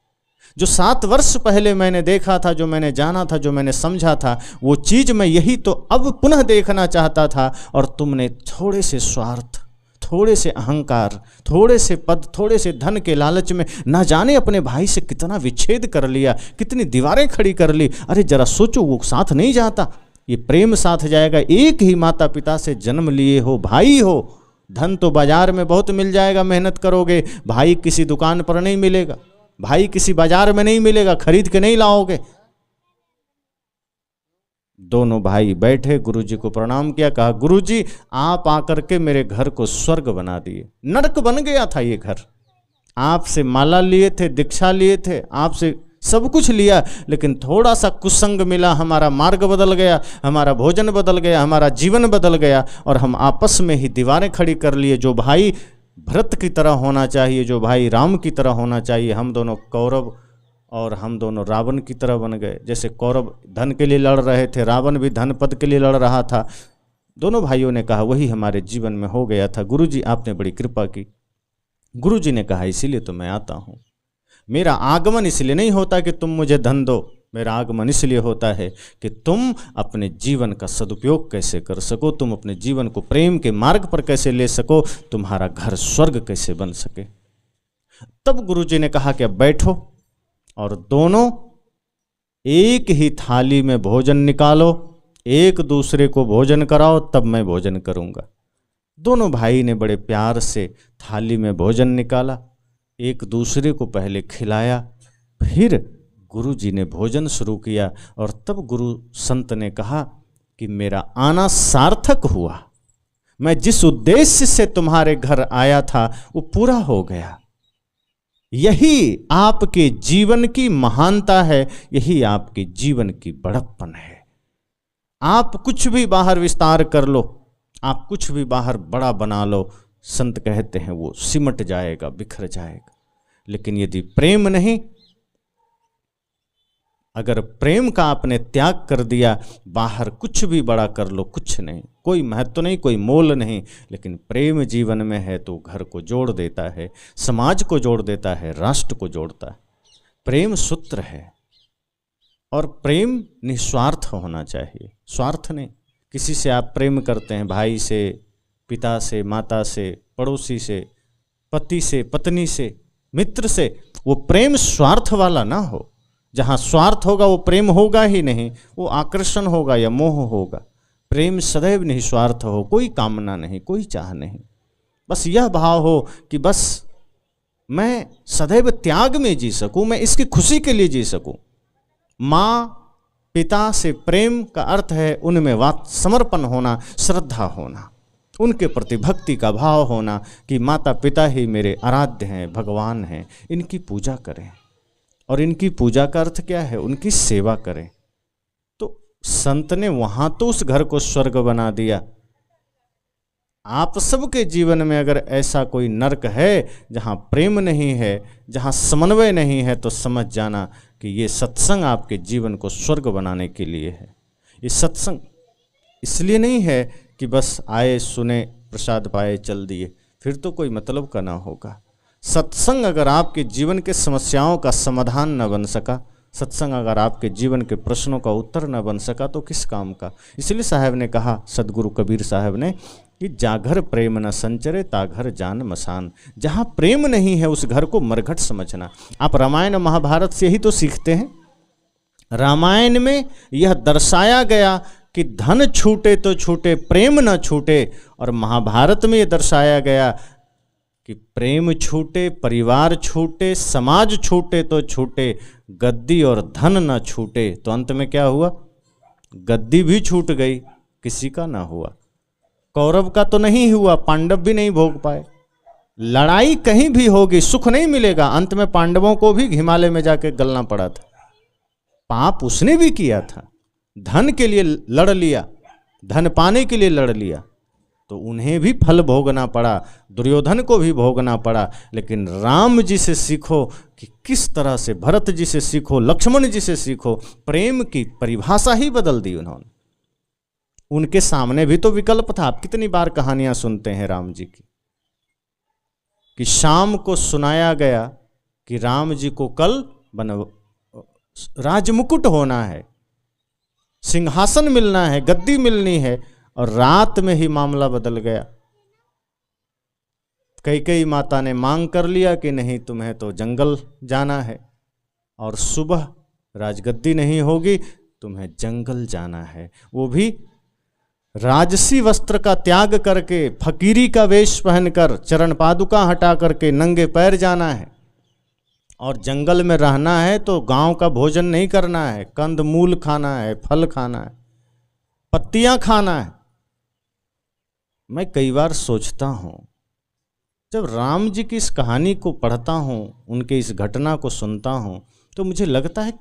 Speaker 1: जो 7 वर्ष पहले मैंने देखा था, जो मैंने जाना था, जो मैंने समझा था, वो चीज़ मैं यही तो अब पुनः देखना चाहता था। और तुमने थोड़े से स्वार्थ, थोड़े से अहंकार, थोड़े से पद, थोड़े से धन के लालच में ना जाने अपने भाई से कितना विच्छेद कर लिया, कितनी दीवारें खड़ी कर ली। अरे जरा सोचो, वो साथ नहीं जाता, ये प्रेम साथ जाएगा। एक ही माता पिता से जन्म लिए हो, भाई हो। धन तो बाजार में बहुत मिल जाएगा, मेहनत करोगे। भाई किसी दुकान पर नहीं मिलेगा, भाई किसी बाजार में नहीं मिलेगा, खरीद के नहीं लाओगे। दोनों भाई बैठे, गुरुजी को प्रणाम किया, कहा, गुरुजी आप आकर के मेरे घर को स्वर्ग बना दिए। नरक बन गया था ये घर। आपसे माला लिए थे, दीक्षा लिए थे, आपसे सब कुछ लिया, लेकिन थोड़ा सा कुसंग मिला, हमारा मार्ग बदल गया, हमारा भोजन बदल गया, हमारा जीवन बदल गया, और हम आपस में ही दीवारें खड़ी कर लिए। जो भाई भरत की तरह होना चाहिए, जो भाई राम की तरह होना चाहिए, हम दोनों कौरव और हम दोनों रावण की तरह बन गए। जैसे कौरव धन के लिए लड़ रहे थे, रावण भी धन पद के लिए लड़ रहा था। दोनों भाइयों ने कहा, वही हमारे जीवन में हो गया था। गुरुजी आपने बड़ी कृपा की। गुरुजी ने कहा, इसीलिए तो मैं आता हूँ। मेरा आगमन इसलिए नहीं होता कि तुम मुझे धन दो, मेरा आगमन इसलिए होता है कि तुम अपने जीवन का सदुपयोग कैसे कर सको, तुम अपने जीवन को प्रेम के मार्ग पर कैसे ले सको, तुम्हारा घर स्वर्ग कैसे बन सके। तब गुरुजी ने कहा कि अब बैठो और दोनों एक ही थाली में भोजन निकालो, एक दूसरे को भोजन कराओ, तब मैं भोजन करूंगा। दोनों भाई ने बड़े प्यार से थाली में भोजन निकाला, एक दूसरे को पहले खिलाया, फिर गुरुजी ने भोजन शुरू किया। और तब गुरु संत ने कहा कि मेरा आना सार्थक हुआ, मैं जिस उद्देश्य से तुम्हारे घर आया था वो पूरा हो गया। यही आपके जीवन की महानता है, यही आपके जीवन की बड़प्पन है। आप कुछ भी बाहर विस्तार कर लो, आप कुछ भी बाहर बड़ा बना लो, संत कहते हैं वो सिमट जाएगा, बिखर जाएगा। लेकिन यदि प्रेम नहीं, अगर प्रेम का आपने त्याग कर दिया, बाहर कुछ भी बड़ा कर लो, कुछ नहीं, कोई महत्व नहीं, कोई मोल नहीं। लेकिन प्रेम जीवन में है तो घर को जोड़ देता है, समाज को जोड़ देता है, राष्ट्र को जोड़ता है। प्रेम सूत्र है। और प्रेम निस्वार्थ होना चाहिए, स्वार्थ नहीं। किसी से आप प्रेम करते हैं, भाई से, पिता से, माता से, पड़ोसी से, पति से, पत्नी से, मित्र से, वो प्रेम स्वार्थ वाला ना हो। जहाँ स्वार्थ होगा वो प्रेम होगा ही नहीं, वो आकर्षण होगा या मोह होगा। प्रेम सदैव निस्वार्थ हो, कोई कामना नहीं, कोई चाह नहीं, बस यह भाव हो कि बस मैं सदैव त्याग में जी सकूं, मैं इसकी खुशी के लिए जी सकूं। माँ पिता से प्रेम का अर्थ है उनमें समर्पण होना, श्रद्धा होना, उनके प्रति भक्ति का भाव होना कि माता पिता ही मेरे आराध्य हैं, भगवान हैं, इनकी पूजा करें। और इनकी पूजा का अर्थ क्या है? उनकी सेवा करें। तो संत ने वहाँ तो उस घर को स्वर्ग बना दिया। आप सबके जीवन में अगर ऐसा कोई नरक है जहाँ प्रेम नहीं है, जहाँ समन्वय नहीं है, तो समझ जाना कि ये सत्संग आपके जीवन को स्वर्ग बनाने के लिए है। ये सत्संग इसलिए नहीं है कि बस आए, सुने, प्रसाद पाए, चल दिए, फिर तो कोई मतलब का ना होगा। सत्संग अगर आपके जीवन के समस्याओं का समाधान न बन सका, सत्संग अगर आपके जीवन के प्रश्नों का उत्तर न बन सका, तो किस काम का। इसलिए साहब ने कहा, सदगुरु कबीर साहब ने, कि जाघर प्रेम न संचरे ताघर जान मसान। जहाँ प्रेम नहीं है उस घर को मरघट समझना। आप रामायण महाभारत से ही तो सीखते हैं। रामायण में यह दर्शाया गया कि धन छूटे तो छूटे, प्रेम न छूटे। और महाभारत में यह दर्शाया गया कि प्रेम छूटे, परिवार छूटे, समाज छूटे तो छूटे, गद्दी और धन न छूटे। तो अंत में क्या हुआ? गद्दी भी छूट गई, किसी का ना हुआ। कौरव का तो नहीं हुआ, पांडव भी नहीं भोग पाए। लड़ाई कहीं भी होगी, सुख नहीं मिलेगा। अंत में पांडवों को भी हिमालय में जाके गलना पड़ा था। पाप उसने भी किया था, धन के लिए लड़ लिया, धन पाने के लिए लड़ लिया, तो उन्हें भी फल भोगना पड़ा, दुर्योधन को भी भोगना पड़ा। लेकिन राम जी से सीखो कि किस तरह से, भरत जी से सीखो, लक्ष्मण जी से सीखो, प्रेम की परिभाषा ही बदल दी उन्होंने। उनके सामने भी तो विकल्प था। आप कितनी बार कहानियां सुनते हैं राम जी की, कि शाम को सुनाया गया कि राम जी को कल राजमुकुट होना है, सिंहासन मिलना है, गद्दी मिलनी है, और रात में ही मामला बदल गया। कई माता ने मांग कर लिया कि नहीं, तुम्हें तो जंगल जाना है, और सुबह राजगद्दी नहीं होगी, तुम्हें जंगल जाना है। वो भी राजसी वस्त्र का त्याग करके, फकीरी का वेश पहनकर, चरण पादुका हटा करके नंगे पैर जाना है। और जंगल में रहना है तो गांव का भोजन नहीं करना है, कंद मूल खाना है, फल खाना है, पत्तियां खाना है। मैं कई बार सोचता हूं, जब राम जी की इस कहानी को पढ़ता हूं, उनके इस घटना को सुनता हूं, तो मुझे लगता है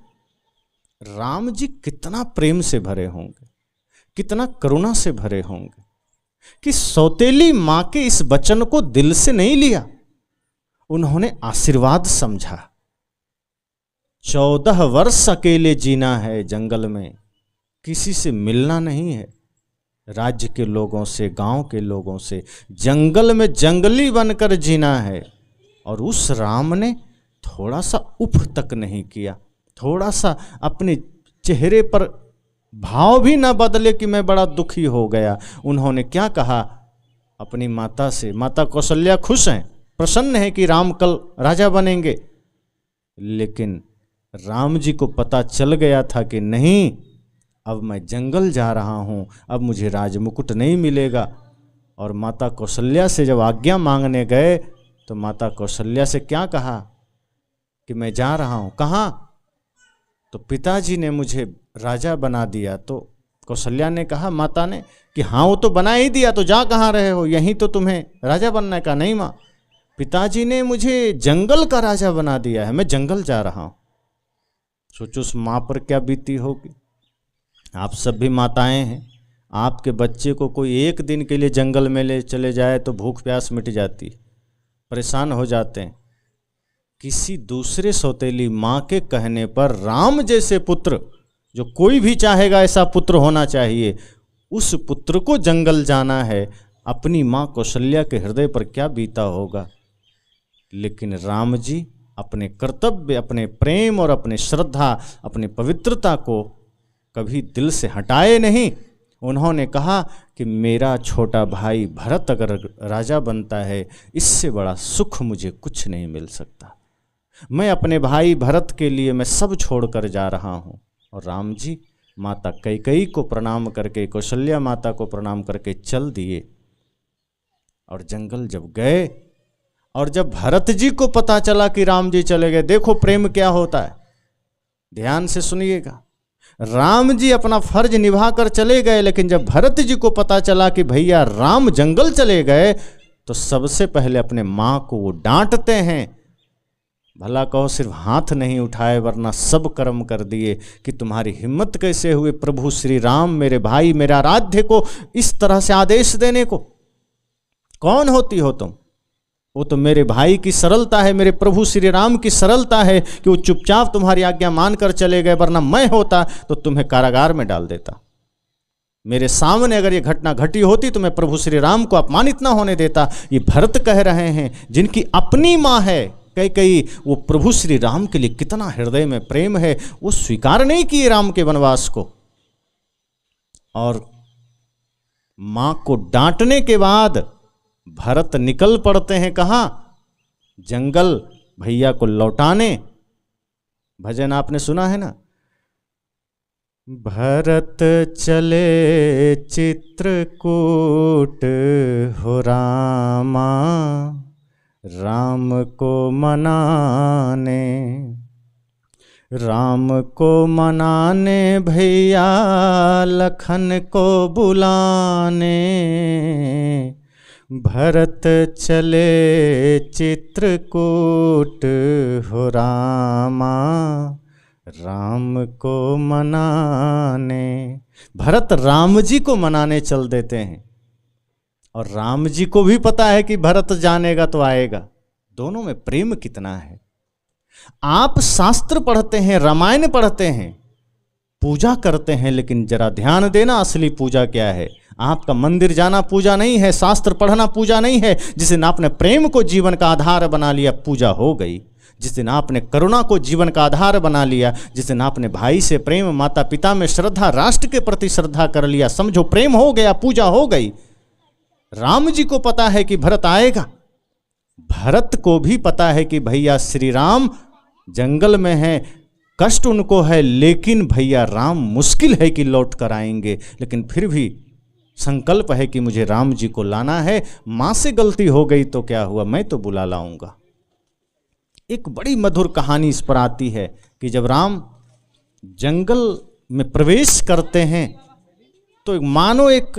Speaker 1: राम जी कितना प्रेम से भरे होंगे, कितना करुणा से भरे होंगे, कि सौतेली मां के इस वचन को दिल से नहीं लिया, उन्होंने आशीर्वाद समझा। 14 वर्ष अकेले जीना है जंगल में, किसी से मिलना नहीं है, राज्य के लोगों से, गांव के लोगों से, जंगल में जंगली बनकर जीना है। और उस राम ने थोड़ा सा उफ तक नहीं किया, थोड़ा सा अपने चेहरे पर भाव भी ना बदले कि मैं बड़ा दुखी हो गया। उन्होंने क्या कहा अपनी माता से? माता कौशल्या खुश हैं, प्रसन्न है कि राम कल राजा बनेंगे, लेकिन राम जी को पता चल गया था कि नहीं, अब मैं जंगल जा रहा हूँ, अब मुझे राजमुकुट नहीं मिलेगा। और माता कौशल्या से जब आज्ञा मांगने गए, तो माता कौशल्या से क्या कहा कि मैं जा रहा हूँ। कहाँ? तो पिताजी ने मुझे राजा बना दिया। तो कौशल्या ने कहा, माता ने, कि हाँ वो तो बना ही दिया, तो जा कहाँ रहे हो, यहीं तो तुम्हें राजा बनना का। नहीं माँ, पिताजी ने मुझे जंगल का राजा बना दिया है, मैं जंगल जा रहा हूँ। सोचो उस माँ पर क्या बीती होगी। आप सब भी माताएं हैं, आपके बच्चे को कोई एक दिन के लिए जंगल में ले चले जाए तो भूख प्यास मिट जाती, परेशान हो जाते हैं। किसी दूसरे सौतेली माँ के कहने पर राम जैसे पुत्र, जो कोई भी चाहेगा ऐसा पुत्र होना चाहिए, उस पुत्र को जंगल जाना है। अपनी माँ कौशल्या के हृदय पर क्या बीता होगा। लेकिन राम जी अपने कर्तव्य, अपने प्रेम और अपने श्रद्धा, अपनी पवित्रता को कभी दिल से हटाए नहीं। उन्होंने कहा कि मेरा छोटा भाई भरत अगर राजा बनता है, इससे बड़ा सुख मुझे कुछ नहीं मिल सकता। मैं अपने भाई भरत के लिए मैं सब छोड़कर जा रहा हूँ। और राम जी माता कैकेयी को प्रणाम करके, कौशल्या माता को प्रणाम करके चल दिए। और जंगल जब गए और जब भरत जी को पता चला कि राम जी चले गए, देखो प्रेम क्या होता है, ध्यान से सुनिएगा। राम जी अपना फर्ज निभा कर चले गए, लेकिन जब भरत जी को पता चला कि भैया राम जंगल चले गए, तो सबसे पहले अपने माँ को वो डांटते हैं। भला कहो सिर्फ हाथ नहीं उठाए, वरना सब कर्म कर दिए कि तुम्हारी हिम्मत कैसे हुई प्रभु श्री राम, मेरे भाई, मेरे आराध्य को इस तरह से आदेश देने को। कौन होती हो तुम? वो तो मेरे भाई की सरलता है, मेरे प्रभु श्री राम की सरलता है कि वो चुपचाप तुम्हारी आज्ञा मानकर चले गए, वरना मैं होता तो तुम्हें कारागार में डाल देता। मेरे सामने अगर ये घटना घटी होती तो मैं प्रभु श्री राम को अपमानित ना होने देता। ये भरत कह रहे हैं, जिनकी अपनी माँ है कैकेयी, वो प्रभु श्री राम के लिए कितना हृदय में प्रेम है, वो स्वीकार नहीं किए राम के वनवास को। और माँ को डांटने के बाद भरत निकल पड़ते हैं कहाँ? जंगल, भैया को लौटाने। भजन आपने सुना है ना, भरत चले चित्रकूट हो रामा, राम को मनाने, राम को मनाने भैया लखन को बुलाने, भरत चले चित्रकूट हो रामा, राम को मनाने। भरत राम जी को मनाने चल देते हैं, और राम जी को भी पता है कि भरत जानेगा तो आएगा। दोनों में प्रेम कितना है। आप शास्त्र पढ़ते हैं, रामायण पढ़ते हैं, पूजा करते हैं, लेकिन जरा ध्यान देना असली पूजा क्या है। आपका मंदिर जाना पूजा नहीं है, शास्त्र पढ़ना पूजा नहीं है। जिस दिन आपने प्रेम को जीवन का आधार बना लिया, पूजा हो गई। जिस दिन आपने करुणा को जीवन का आधार बना लिया, जिस दिन आपने भाई से प्रेम, माता पिता में श्रद्धा, राष्ट्र के प्रति श्रद्धा कर लिया, समझो प्रेम हो गया, पूजा हो गई। राम जी को पता है कि भरत आएगा, भरत को भी पता है कि भैया श्री राम जंगल में हैं, कष्ट उनको है, लेकिन भैया राम मुश्किल है कि लौट कर आएंगे। लेकिन फिर भी संकल्प है कि मुझे राम जी को लाना है। माँ से गलती हो गई तो क्या हुआ, मैं तो बुला लाऊंगा। एक बड़ी मधुर कहानी इस पर आती है कि जब राम जंगल में प्रवेश करते हैं तो मानो एक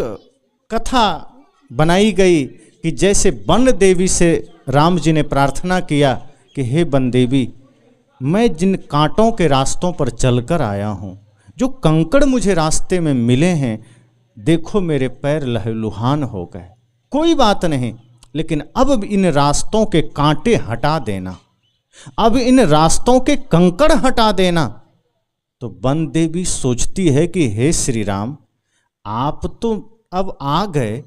Speaker 1: कथा बनाई गई कि जैसे वन देवी से राम जी ने प्रार्थना किया कि हे वन देवी, मैं जिन कांटों के रास्तों पर चलकर आया हूँ, जो कंकड़ मुझे रास्ते में मिले हैं, देखो मेरे पैर लहलुहान हो गए। कोई बात नहीं, लेकिन अब इन रास्तों के कांटे हटा देना, अब इन रास्तों के कंकड़ हटा देना। तो वन देवी सोचती है कि हे श्री राम, आप तो अब आ गए,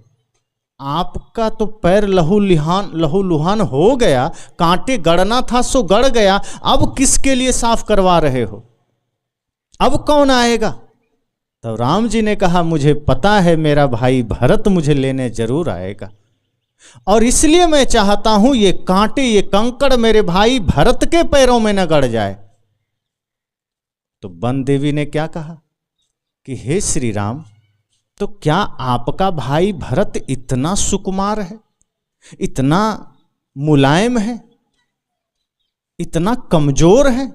Speaker 1: आपका तो पैर लहूलुहान हो गया, कांटे गड़ना था सो गड़ गया, अब किसके लिए साफ करवा रहे हो, अब कौन आएगा? तो राम जी ने कहा, मुझे पता है मेरा भाई भरत मुझे लेने जरूर आएगा, और इसलिए मैं चाहता हूं ये कांटे, ये कंकड़ मेरे भाई भरत के पैरों में न गड़ जाए। तो वन देवी ने क्या कहा कि हे श्री राम, तो क्या आपका भाई भरत इतना सुकुमार है, इतना मुलायम है, इतना कमजोर है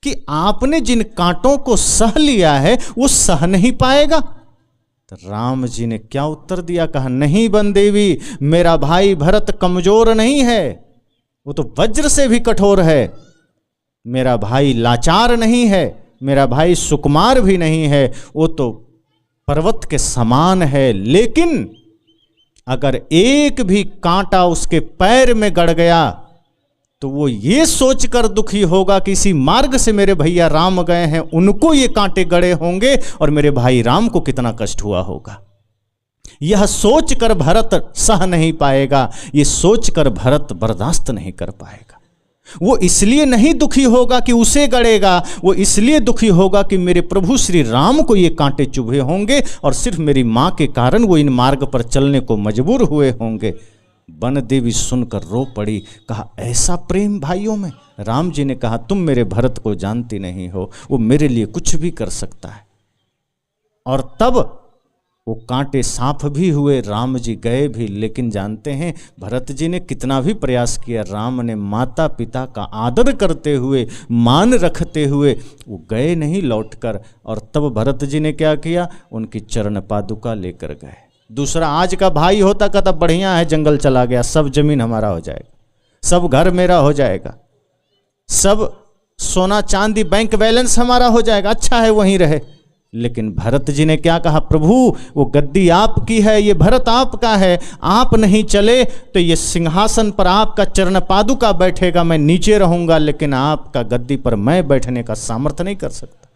Speaker 1: कि आपने जिन कांटों को सह लिया है वो सह नहीं पाएगा? तो राम जी ने क्या उत्तर दिया, कहा नहीं वन देवी, मेरा भाई भरत कमजोर नहीं है, वो तो वज्र से भी कठोर है। मेरा भाई लाचार नहीं है, मेरा भाई सुकुमार भी नहीं है, वो तो पर्वत के समान है। लेकिन अगर एक भी कांटा उसके पैर में गड़ गया तो वो ये सोचकर दुखी होगा कि इसी मार्ग से मेरे भैया राम गए हैं, उनको ये कांटे गड़े होंगे और मेरे भाई राम को कितना कष्ट हुआ होगा। यह सोचकर भरत सह नहीं पाएगा, ये सोचकर भरत बर्दाश्त नहीं कर पाएगा। वो इसलिए नहीं दुखी होगा कि उसे गड़ेगा, वो इसलिए दुखी होगा कि मेरे प्रभु श्री राम को ये कांटे चुभे होंगे और सिर्फ मेरी माँ के कारण वो इन मार्ग पर चलने को मजबूर हुए होंगे। वन देवी सुनकर रो पड़ी, कहा ऐसा प्रेम भाइयों में। राम जी ने कहा तुम मेरे भरत को जानती नहीं हो, वो मेरे लिए कुछ भी कर सकता है। और तब वो कांटे साफ भी हुए, राम जी गए भी, लेकिन जानते हैं भरत जी ने कितना भी प्रयास किया, राम ने माता पिता का आदर करते हुए, मान रखते हुए वो गए नहीं लौटकर। और तब भरत जी ने क्या किया, उनकी चरण पादुका लेकर गए। दूसरा आज का भाई होता कहता बढ़िया है, जंगल चला गया, सब जमीन हमारा हो जाएगा, सब घर मेरा हो जाएगा, सब सोना चांदी बैंक बैलेंस हमारा हो जाएगा, अच्छा है वहीं रहे। लेकिन भरत जी ने क्या कहा, प्रभु वो गद्दी आपकी है, ये भरत आपका है, आप नहीं चले तो ये सिंहासन पर आपका चरण पादुका बैठेगा, मैं नीचे रहूंगा, लेकिन आपका गद्दी पर मैं बैठने का सामर्थ्य नहीं कर सकता,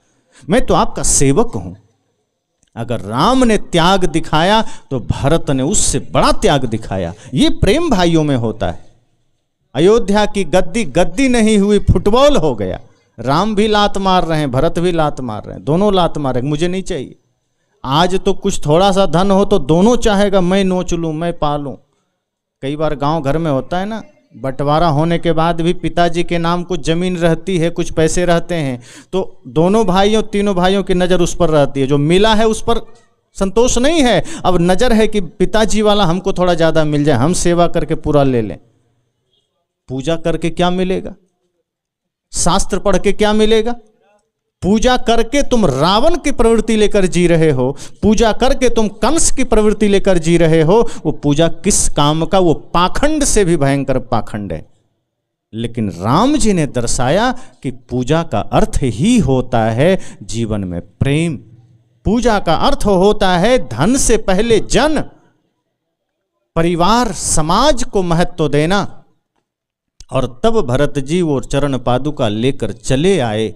Speaker 1: मैं तो आपका सेवक हूं। अगर राम ने त्याग दिखाया तो भरत ने उससे बड़ा त्याग दिखाया। ये प्रेम भाइयों में होता है। अयोध्या की गद्दी गद्दी नहीं हुई, फुटबॉल हो गया। राम भी लात मार रहे हैं, भरत भी लात मार रहे हैं, दोनों लात मार रहे हैं, मुझे नहीं चाहिए। आज तो कुछ थोड़ा सा धन हो तो दोनों चाहेगा मैं नोच लूं, मैं पालूं। कई बार गांव घर में होता है ना, बंटवारा होने के बाद भी पिताजी के नाम कुछ जमीन रहती है, कुछ पैसे रहते हैं, तो दोनों भाइयों तीनों भाइयों की नज़र उस पर रहती है। जो मिला है उस पर संतोष नहीं है, अब नज़र है कि पिताजी वाला हमको थोड़ा ज़्यादा मिल जाए, हम सेवा करके पूरा ले लें। पूजा करके क्या मिलेगा, शास्त्र पढ़ के क्या मिलेगा? पूजा करके तुम रावण की प्रवृत्ति लेकर जी रहे हो, पूजा करके तुम कंस की प्रवृत्ति लेकर जी रहे हो। वो पूजा किस काम का? वो पाखंड से भी भयंकर पाखंड है। लेकिन राम जी ने दर्शाया कि पूजा का अर्थ ही होता है जीवन में प्रेम। पूजा का अर्थ होता है धन से पहले जन, परिवार, समाज को महत्व देना। और तब भरत जी वो चरण पादुका लेकर चले आए।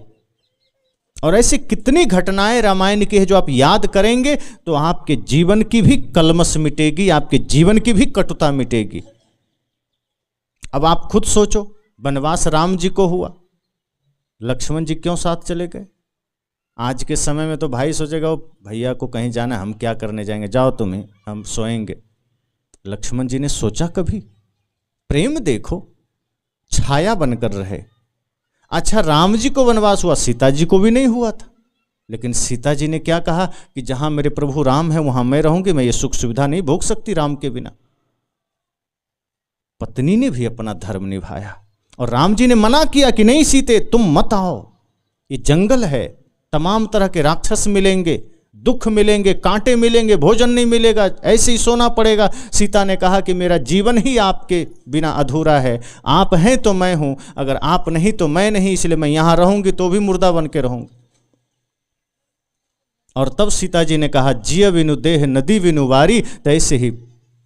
Speaker 1: और ऐसी कितनी घटनाएं रामायण की है जो आप याद करेंगे तो आपके जीवन की भी कलमश मिटेगी, आपके जीवन की भी कटुता मिटेगी। अब आप खुद सोचो, वनवास राम जी को हुआ, लक्ष्मण जी क्यों साथ चले गए? आज के समय में तो भाई सोचेगा भैया को कहीं जाना, हम क्या करने जाएंगे, जाओ तुम्हें, हम सोएंगे। लक्ष्मण जी ने सोचा कभी? प्रेम देखो, छाया बनकर रहे। अच्छा, राम जी को वनवास हुआ, सीता जी को भी नहीं हुआ था। लेकिन सीता जी ने क्या कहा कि जहां मेरे प्रभु राम है वहां मैं रहूंगी, मैं ये सुख सुविधा नहीं भोग सकती राम के बिना। पत्नी ने भी अपना धर्म निभाया और राम जी ने मना किया कि नहीं सीते तुम मत आओ, ये जंगल है, तमाम तरह के राक्षस मिलेंगे, दुख मिलेंगे, कांटे मिलेंगे, भोजन नहीं मिलेगा, ऐसे ही सोना पड़ेगा। सीता ने कहा कि मेरा जीवन ही आपके बिना अधूरा है, आप हैं तो मैं हूं, अगर आप नहीं तो मैं नहीं, इसलिए मैं यहां रहूंगी तो भी मुर्दा बन के रहूंगी। और तब सीता जी ने कहा जिय बिनु देह नदी बिनु वारी, तैसे ही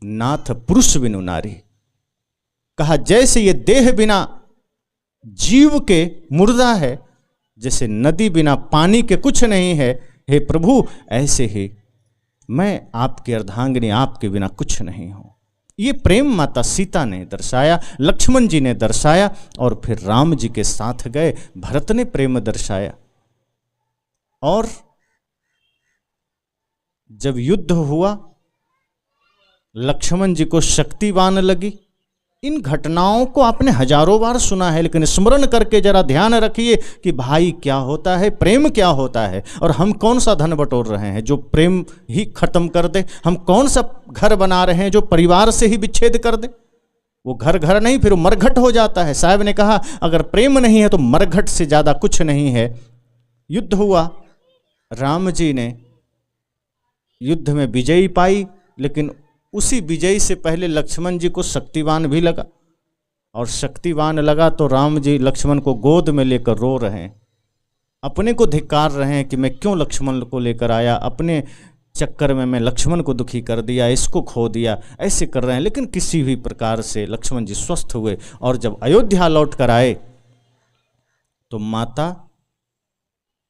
Speaker 1: नाथ पुरुष बिनु नारी। कहा जैसे ये देह बिना जीव के मुर्दा है, जैसे नदी बिना पानी के कुछ नहीं है, हे प्रभु ऐसे ही मैं आपकी अर्धांगिनी, आपके बिना कुछ नहीं हूं। ये प्रेम माता सीता ने दर्शाया, लक्ष्मण जी ने दर्शाया और फिर राम जी के साथ गए, भरत ने प्रेम दर्शाया। और जब युद्ध हुआ, लक्ष्मण जी को शक्तिवान लगी। इन घटनाओं को आपने हजारों बार सुना है, लेकिन स्मरण करके जरा ध्यान रखिए कि भाई क्या होता है, प्रेम क्या होता है, और हम कौन सा धन बटोर रहे हैं जो प्रेम ही खत्म कर दे। हम कौन सा घर बना रहे हैं जो परिवार से ही विच्छेद कर दे। वो घर घर नहीं, फिर मरघट हो जाता है। साहब ने कहा अगर प्रेम नहीं है तो मरघट से ज्यादा कुछ नहीं है। युद्ध हुआ, राम जी ने युद्ध में विजयी पाई, लेकिन उसी विजयी से पहले लक्ष्मण जी को शक्तिवान भी लगा। और शक्तिवान लगा तो राम जी लक्ष्मण को गोद में लेकर रो रहे हैं, अपने को धिक्कार रहे हैं कि मैं क्यों लक्ष्मण को लेकर आया, अपने चक्कर में मैं लक्ष्मण को दुखी कर दिया, इसको खो दिया, ऐसे कर रहे हैं। लेकिन किसी भी प्रकार से लक्ष्मण जी स्वस्थ हुए। और जब अयोध्या लौट कर आए तो माता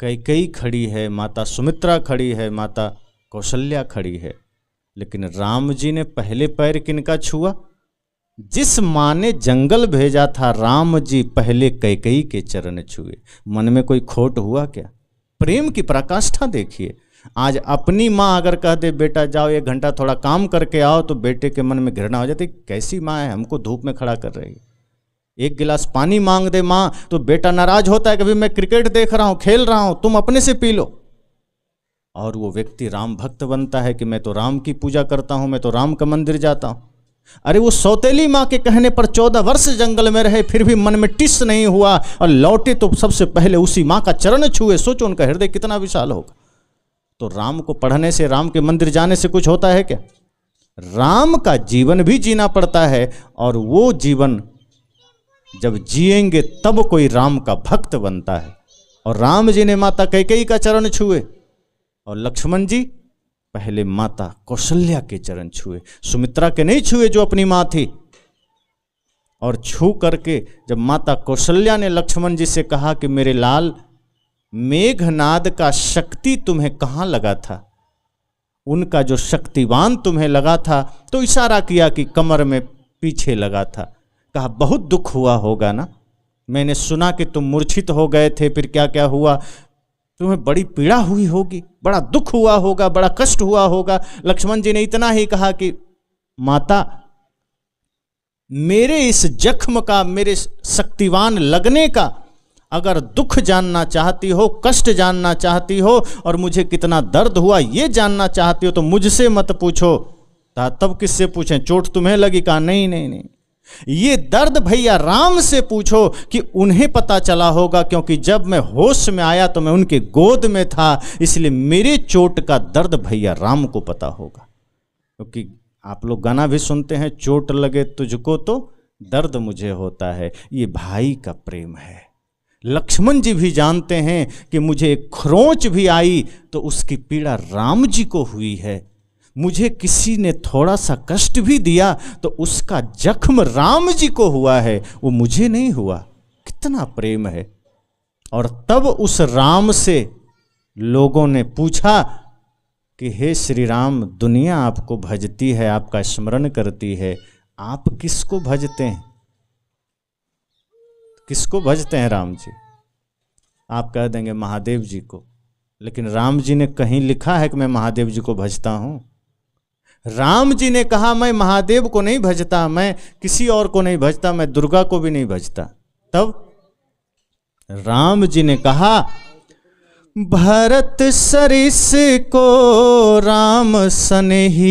Speaker 1: कैकेयी खड़ी है, माता सुमित्रा खड़ी है, माता कौशल्या खड़ी है। लेकिन राम जी ने पहले पैर किनका छुआ? जिस माँ ने जंगल भेजा था राम जी पहले कैकेयी के चरण छुए। मन में कोई खोट हुआ क्या? प्रेम की पराकाष्ठा देखिए। आज अपनी माँ अगर कह दे बेटा जाओ 1 घंटा थोड़ा काम करके आओ, तो बेटे के मन में घृणा हो जाती, कैसी माँ है, हमको धूप में खड़ा कर रही है। 1 गिलास पानी मांग दे माँ तो बेटा नाराज होता है, कभी मैं क्रिकेट देख रहा हूँ, खेल रहा हूँ, तुम अपने से पी लो। और वो व्यक्ति राम भक्त बनता है कि मैं तो राम की पूजा करता हूँ, मैं तो राम का मंदिर जाता हूँ। अरे वो सौतेली माँ के कहने पर 14 वर्ष जंगल में रहे, फिर भी मन में टिस नहीं हुआ और लौटे तो सबसे पहले उसी माँ का चरण छुए। सोचो उनका हृदय कितना विशाल होगा। तो राम को पढ़ने से, राम के मंदिर जाने से कुछ होता है क्या? राम का जीवन भी जीना पड़ता है, और वो जीवन जब जिएंगे तब कोई राम का भक्त बनता है। और राम जी ने माता कैकेयी का चरण छुए, और लक्ष्मण जी पहले माता कौशल्या के चरण छुए, सुमित्रा के नहीं छुए जो अपनी मां थी। और छू करके जब माता कौशल्या ने लक्ष्मण जी से कहा कि मेरे लाल, मेघनाद का शक्ति तुम्हें कहाँ लगा था, उनका जो शक्तिवान तुम्हें लगा था, तो इशारा किया कि कमर में पीछे लगा था। कहा बहुत दुख हुआ होगा ना, मैंने सुना कि तुम मूर्छित हो गए थे, फिर क्या क्या हुआ, तुम्हें बड़ी पीड़ा हुई होगी, बड़ा दुख हुआ होगा, बड़ा कष्ट हुआ होगा। लक्ष्मण जी ने इतना ही कहा कि माता, मेरे इस जख्म का, मेरे शक्तिवान लगने का अगर दुख जानना चाहती हो, कष्ट जानना चाहती हो, और मुझे कितना दर्द हुआ ये जानना चाहती हो, तो मुझसे मत पूछो। तब किससे पूछें, चोट तुम्हें लगी? कहा नहीं नहीं नहीं, ये दर्द भैया राम से पूछो कि उन्हें पता चला होगा, क्योंकि जब मैं होश में आया तो मैं उनके गोद में था, इसलिए मेरे चोट का दर्द भैया राम को पता होगा। क्योंकि आप लोग गाना भी सुनते हैं, चोट लगे तुझको तो दर्द मुझे होता है। ये भाई का प्रेम है। लक्ष्मण जी भी जानते हैं कि मुझे एक खरोंच भी आई तो उसकी पीड़ा राम जी को हुई है, मुझे किसी ने थोड़ा सा कष्ट भी दिया तो उसका जख्म राम जी को हुआ है, वो मुझे नहीं हुआ। कितना प्रेम है। और तब उस राम से लोगों ने पूछा कि हे श्री राम, दुनिया आपको भजती है, आपका स्मरण करती है, आप किसको भजते हैं? किसको भजते हैं राम जी? आप कह देंगे महादेव जी को, लेकिन राम जी ने कहीं लिखा है कि मैं महादेव जी को भजता हूं? राम जी ने कहा मैं महादेव को नहीं भजता, मैं किसी और को नहीं भजता, मैं दुर्गा को भी नहीं भजता। तब राम जी ने कहा भरत सरिस को राम सनेही,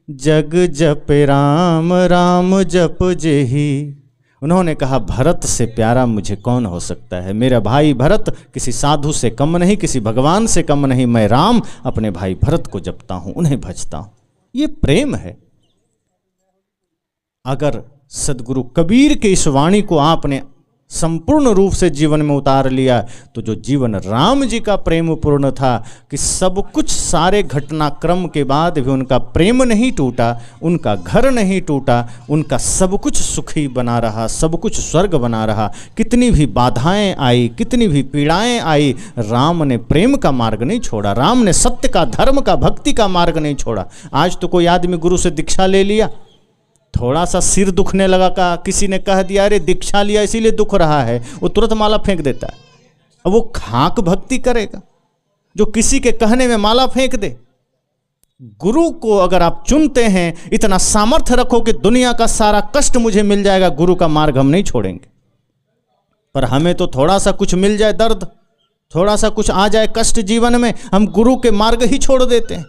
Speaker 1: जग जप राम राम जप जेही। उन्होंने कहा भरत से प्यारा मुझे कौन हो सकता है, मेरा भाई भरत किसी साधु से कम नहीं, किसी भगवान से कम नहीं, मैं राम अपने भाई भरत को जपता हूं, उन्हें भजता हूं। ये प्रेम है। अगर सदगुरु कबीर के इस वाणी को आपने संपूर्ण रूप से जीवन में उतार लिया तो जो जीवन राम जी का प्रेम पूर्ण था कि सब कुछ सारे घटनाक्रम के बाद भी उनका प्रेम नहीं टूटा, उनका घर नहीं टूटा, उनका सब कुछ सुखी बना रहा, सब कुछ स्वर्ग बना रहा। कितनी भी बाधाएं आई, कितनी भी पीड़ाएं आई, राम ने प्रेम का मार्ग नहीं छोड़ा, राम ने सत्य का, धर्म का, भक्ति का मार्ग नहीं छोड़ा। आज तो कोई आदमी गुरु से दीक्षा ले लिया, थोड़ा सा सिर दुखने लगा, का किसी ने कह दिया अरे दीक्षा लिया इसीलिए दुख रहा है, वो तुरंत माला फेंक देता है। अब वो खाक भक्ति करेगा जो किसी के कहने में माला फेंक दे। गुरु को अगर आप चुनते हैं, इतना सामर्थ्य रखो कि दुनिया का सारा कष्ट मुझे मिल जाएगा, गुरु का मार्ग हम नहीं छोड़ेंगे। पर हमें तो थोड़ा सा कुछ मिल जाए दर्द, थोड़ा सा कुछ आ जाए कष्ट जीवन में, हम गुरु के मार्ग ही छोड़ देते हैं।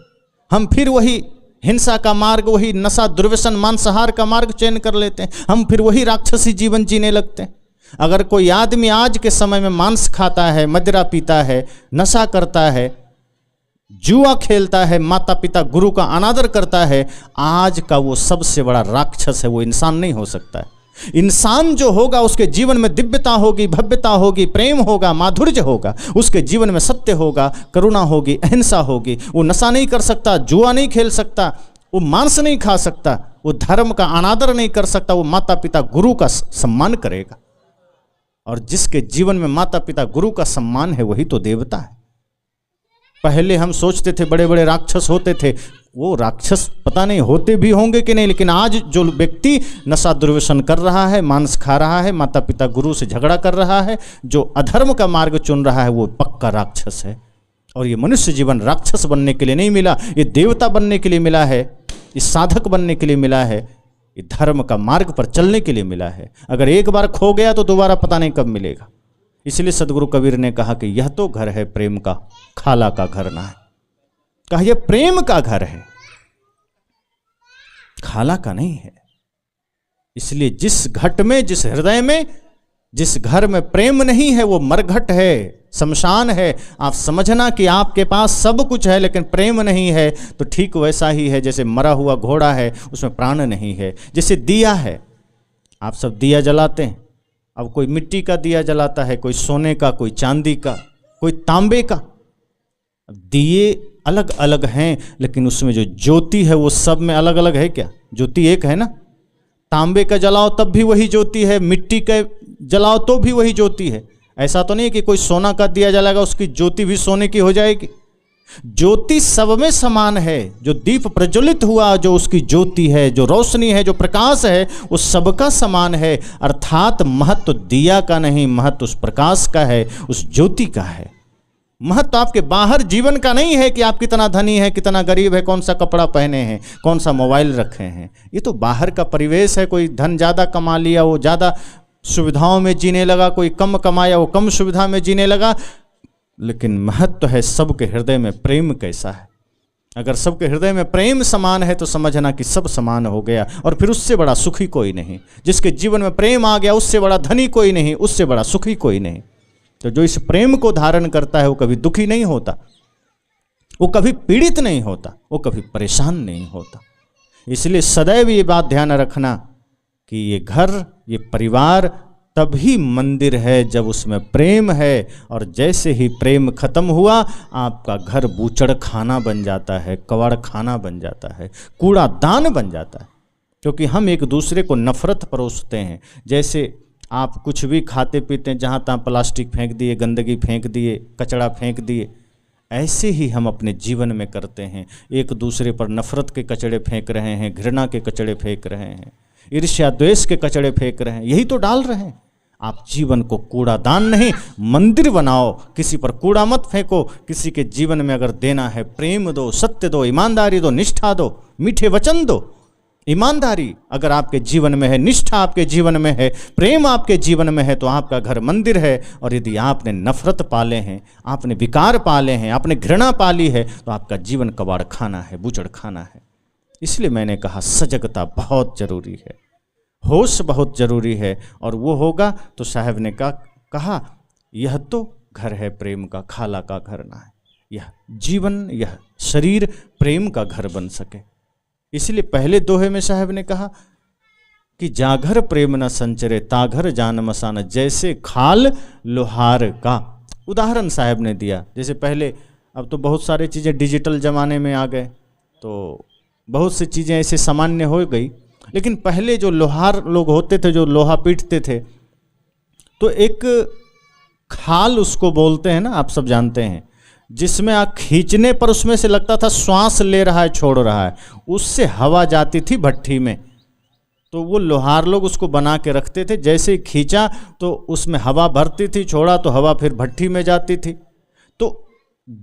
Speaker 1: हम फिर वही हिंसा का मार्ग, वही नशा दुर्व्यसन मांसाहार का मार्ग चयन कर लेते हैं, हम फिर वही राक्षसी जीवन जीने लगते हैं। अगर कोई आदमी आज के समय में मांस खाता है, मदिरा पीता है, नशा करता है, जुआ खेलता है, माता पिता गुरु का अनादर करता है, आज का वो सबसे बड़ा राक्षस है, वो इंसान नहीं हो सकता है। इंसान जो होगा उसके जीवन में दिव्यता होगी, भव्यता होगी, प्रेम होगा, माधुर्य होगा, उसके जीवन में सत्य होगा, करुणा होगी, अहिंसा होगी। वो नशा नहीं कर सकता, जुआ नहीं खेल सकता, वो मांस नहीं खा सकता, वो धर्म का अनादर नहीं कर सकता, वो माता पिता गुरु का सम्मान करेगा। और जिसके जीवन में माता पिता गुरु का सम्मान है वही तो देवता है। पहले हम सोचते थे बड़े बड़े राक्षस होते थे, वो राक्षस पता नहीं होते भी होंगे कि नहीं, लेकिन आज जो व्यक्ति नशा दुर्व्यसन कर रहा है, मांस खा रहा है, माता पिता गुरु से झगड़ा कर रहा है, जो अधर्म का मार्ग चुन रहा है, वो पक्का राक्षस है। और ये मनुष्य जीवन राक्षस बनने के लिए नहीं मिला, ये देवता बनने के लिए मिला है, ये साधक बनने के लिए मिला है, ये धर्म का मार्ग पर चलने के लिए मिला है। अगर एक बार खो गया तो दोबारा पता नहीं कब मिलेगा। इसलिए सदगुरु कबीर ने कहा कि यह तो घर है प्रेम का, खाला का घर ना है। कहा यह प्रेम का घर है, खाला का नहीं है। इसलिए जिस घट में, जिस हृदय में, जिस घर में प्रेम नहीं है वो मरघट है, शमशान है। आप समझना कि आपके पास सब कुछ है लेकिन प्रेम नहीं है, तो ठीक वैसा ही है जैसे मरा हुआ घोड़ा है, उसमें प्राण नहीं है। जैसे दिया है, आप सब दिया जलाते हैं, अब कोई मिट्टी का दिया जलाता है, कोई सोने का, कोई चांदी का, कोई तांबे का। दिए अलग अलग हैं लेकिन उसमें जो ज्योति है वो सब में अलग अलग है क्या? ज्योति एक है ना। तांबे का जलाओ तब भी वही ज्योति है, मिट्टी का जलाओ तो भी वही ज्योति है। ऐसा तो नहीं है कि कोई सोना का दिया जलाएगा उसकी ज्योति भी सोने की हो जाएगी। ज्योति सब में समान है। जो दीप प्रज्वलित हुआ, जो उसकी ज्योति है, जो रोशनी है, जो प्रकाश है, वो सबका समान है। अर्थात महत्व दिया का नहीं, महत्व उस प्रकाश का है, उस ज्योति का है। महत्व आपके बाहर जीवन का नहीं है कि आप कितना धनी है, कितना गरीब है, कौन सा कपड़ा पहने हैं, कौन सा मोबाइल रखे हैं। ये तो बाहर का परिवेश है। कोई धन ज़्यादा कमा लिया, वो ज़्यादा सुविधाओं में जीने लगा, कोई कम कमाया, वो कम सुविधा में जीने लगा। लेकिन महत्व है सबके हृदय में प्रेम कैसा है। अगर सबके हृदय में प्रेम समान है तो समझना कि सब समान हो गया। और फिर उससे बड़ा सुखी कोई नहीं। जिसके जीवन में प्रेम आ गया उससे बड़ा धनी कोई नहीं, उससे बड़ा सुखी कोई नहीं। तो जो इस प्रेम को धारण करता है वो कभी दुखी नहीं होता, वो कभी पीड़ित नहीं होता, वो कभी परेशान नहीं होता। इसलिए सदैव ये बात ध्यान रखना कि ये घर, ये परिवार तभी मंदिर है जब उसमें प्रेम है। और जैसे ही प्रेम खत्म हुआ आपका घर बूचड़ खाना बन जाता है, कबाड़ खाना बन जाता है, कूड़ादान बन जाता है। क्योंकि हम एक दूसरे को नफरत परोसते हैं। जैसे आप कुछ भी खाते पीते हैं, जहाँ तहाँ प्लास्टिक फेंक दिए, गंदगी फेंक दिए, कचड़ा फेंक दिए, ऐसे ही हम अपने जीवन में करते हैं। एक दूसरे पर नफरत के कचड़े फेंक रहे हैं, घृणा के कचड़े फेंक रहे हैं, ईर्ष्या द्वेष के कचड़े फेंक रहे हैं, यही तो डाल रहे हैं। आप जीवन को कूड़ादान नहीं मंदिर बनाओ। किसी पर कूड़ा मत फेंको। किसी के जीवन में अगर देना है प्रेम दो, सत्य दो, ईमानदारी दो, निष्ठा दो, मीठे वचन दो। ईमानदारी अगर आपके जीवन में है, निष्ठा आपके जीवन में है, प्रेम आपके जीवन में है, तो आपका घर मंदिर है। और यदि आपने नफरत पाले हैं, आपने विकार पाले हैं, आपने घृणा पाली है, तो आपका जीवन कबाड़ खाना है, बूचड़ खाना है। इसलिए मैंने कहा सजगता बहुत जरूरी है, होश बहुत जरूरी है। और वो होगा तो साहब ने कहा यह तो घर है प्रेम का, खाला का घर ना है। यह जीवन, यह शरीर प्रेम का घर बन सके। इसलिए पहले दोहे में साहब ने कहा कि जाघर प्रेम न संचरे, ताघर जान मसान, जैसे खाल लोहार का। उदाहरण साहब ने दिया। जैसे पहले, अब तो बहुत सारी चीज़ें डिजिटल ज़माने में आ गए तो बहुत सी चीज़ें ऐसे सामान्य हो गई। लेकिन पहले जो लोहार लोग होते थे, जो लोहा पीटते थे, तो एक खाल उसको बोलते हैं ना, आप सब जानते हैं, जिसमें आप खींचने पर उसमें से लगता था श्वास ले रहा है, छोड़ रहा है, उससे हवा जाती थी भट्ठी में। तो वो लोहार लोग उसको बना के रखते थे। जैसे ही खींचा तो उसमें हवा भरती थी, छोड़ा तो हवा फिर भट्ठी में जाती थी। तो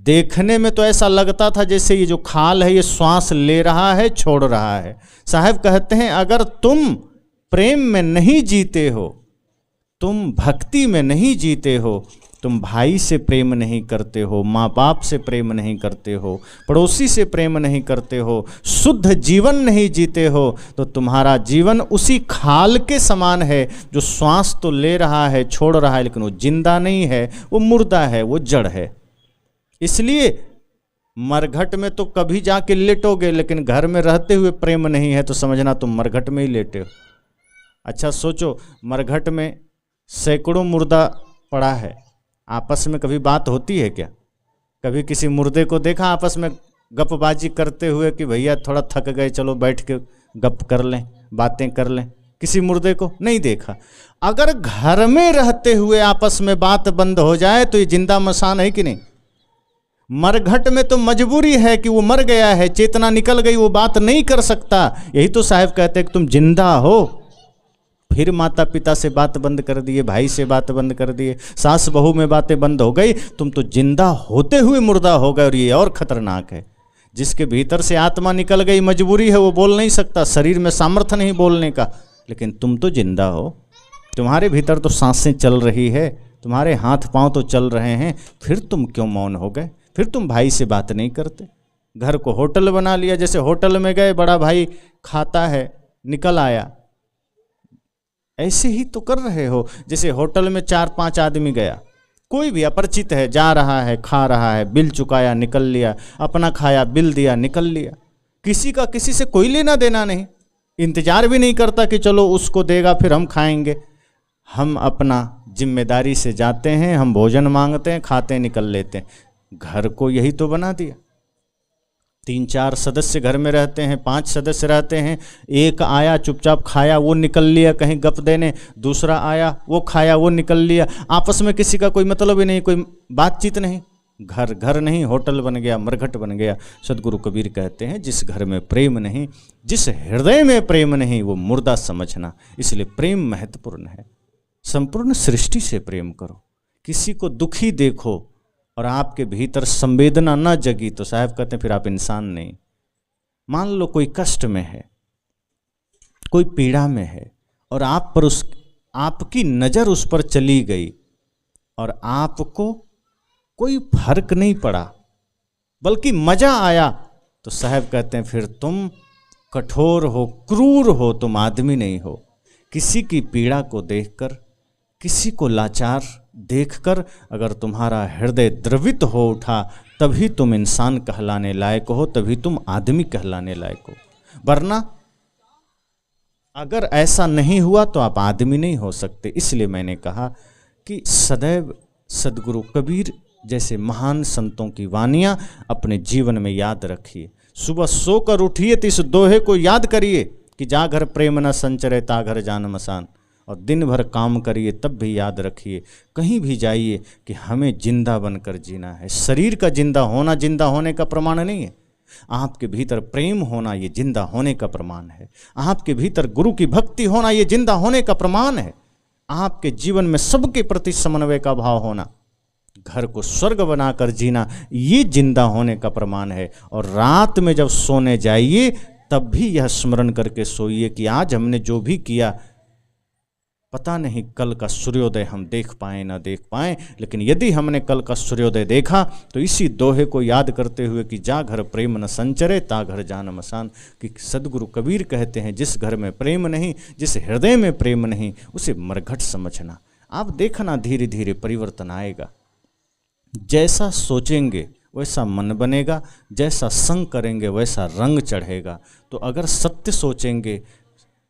Speaker 1: देखने में तो ऐसा लगता था जैसे ये जो खाल है ये श्वास ले रहा है, छोड़ रहा है। साहब कहते हैं अगर तुम प्रेम में नहीं जीते हो, तुम भक्ति में नहीं जीते हो, तुम भाई से प्रेम नहीं करते हो, माँ बाप से प्रेम नहीं करते हो, पड़ोसी से प्रेम नहीं करते हो, शुद्ध जीवन नहीं जीते हो, तो तुम्हारा जीवन उसी खाल के समान है जो श्वास तो ले रहा है, छोड़ रहा है, लेकिन वो जिंदा नहीं है, वो मुर्दा है, वो जड़ है। इसलिए मरघट में तो कभी जाके लेटोगे, लेकिन घर में रहते हुए प्रेम नहीं है तो समझना तुम मरघट में ही लेटे हो। अच्छा सोचो, मरघट में सैकड़ों मुर्दा पड़ा है, आपस में कभी बात होती है क्या? कभी किसी मुर्दे को देखा आपस में गपबाजी करते हुए कि भैया थोड़ा थक गए, चलो बैठ के गप कर लें, बातें कर लें? किसी मुर्दे को नहीं देखा। अगर घर में रहते हुए आपस में बात बंद हो जाए तो ये जिंदा मसान है कि नहीं? मरघट में तो मजबूरी है कि वो मर गया है, चेतना निकल गई, वो बात नहीं कर सकता। यही तो साहब कहते हैं कि तुम जिंदा हो। फिर माता पिता से बात बंद कर दिए, भाई से बात बंद कर दिए, सास बहू में बातें बंद हो गई, तुम तो जिंदा होते हुए मुर्दा हो गए। और ये और खतरनाक है, जिसके भीतर से आत्मा निकल गई, मजबूरी है, वो बोल नहीं सकता, शरीर में सामर्थ्य नहीं बोलने का, लेकिन तुम तो जिंदा हो, तुम्हारे भीतर तो सांसें चल रही है, तुम्हारे हाथ पांव तो चल रहे हैं, फिर तुम क्यों मौन हो गए? फिर तुम भाई से बात नहीं करते? घर को होटल बना लिया, जैसे होटल में गए, बड़ा भाई खाता है, निकल आया, ऐसे ही तो कर रहे हो। जैसे होटल में 4-5 आदमी गया, कोई भी अपरिचित है, जा रहा है, खा रहा है, बिल चुकाया, निकल लिया, अपना खाया, बिल दिया, निकल लिया, किसी का किसी से कोई लेना देना नहीं, इंतजार भी नहीं करता कि चलो उसको देगा फिर हम खाएंगे। हम अपना जिम्मेदारी से जाते हैं, हम भोजन मांगते हैं, खाते हैं, निकल लेते हैं। घर को यही तो बना दिया। 3-4 सदस्य घर में रहते हैं, 5 सदस्य रहते हैं, एक आया चुपचाप खाया, वो निकल लिया कहीं गप देने, दूसरा आया वो खाया, वो निकल लिया, आपस में किसी का कोई मतलब ही नहीं, कोई बातचीत नहीं। घर घर नहीं, होटल बन गया, मरघट बन गया। सदगुरु कबीर कहते हैं, जिस घर में प्रेम नहीं, जिस हृदय में प्रेम नहीं, वो मुर्दा समझना। इसलिए प्रेम महत्वपूर्ण है। संपूर्ण सृष्टि से प्रेम करो। किसी को दुखी देखो और आपके भीतर संवेदना न जगी तो साहब कहते हैं फिर आप इंसान नहीं। मान लो कोई कष्ट में है, कोई पीड़ा में है, और आप पर आपकी नज़र उस पर चली गई और आपको कोई फर्क नहीं पड़ा, बल्कि मजा आया, तो साहब कहते हैं फिर तुम कठोर हो, क्रूर हो, तुम आदमी नहीं हो। किसी की पीड़ा को देखकर, किसी को लाचार देखकर अगर तुम्हारा हृदय द्रवित हो उठा, तभी तुम इंसान कहलाने लायक हो, तभी तुम आदमी कहलाने लायक हो। वरना अगर ऐसा नहीं हुआ तो आप आदमी नहीं हो सकते। इसलिए मैंने कहा कि सदैव सदगुरु कबीर जैसे महान संतों की वानियां अपने जीवन में याद रखिए। सुबह सोकर उठिए तो इस दोहे को याद करिए कि जा घर प्रेम न संचरे ता घर जान मसान। और दिन भर काम करिए तब भी याद रखिए, कहीं भी जाइए, कि हमें जिंदा बनकर जीना है। शरीर का जिंदा होना जिंदा होने का प्रमाण नहीं है। आपके भीतर प्रेम होना ये जिंदा होने का प्रमाण है। आपके भीतर गुरु की भक्ति होना ये जिंदा होने का प्रमाण है। आपके जीवन में सबके प्रति समन्वय का भाव होना, घर को स्वर्ग बनाकर जीना, ये जिंदा होने का प्रमाण है। और रात में जब सोने जाइए तब भी यह स्मरण करके सोइए कि आज हमने जो भी किया, पता नहीं कल का सूर्योदय हम देख पाएं ना देख पाएं, लेकिन यदि हमने कल का सूर्योदय देखा तो इसी दोहे को याद करते हुए कि जा घर प्रेम न संचरे ता घर जान मसान, कि सदगुरु कबीर कहते हैं जिस घर में प्रेम नहीं, जिस हृदय में प्रेम नहीं, उसे मरघट समझना। आप देखना धीरे धीरे परिवर्तन आएगा। जैसा सोचेंगे वैसा मन बनेगा, जैसा संग करेंगे वैसा रंग चढ़ेगा। तो अगर सत्य सोचेंगे,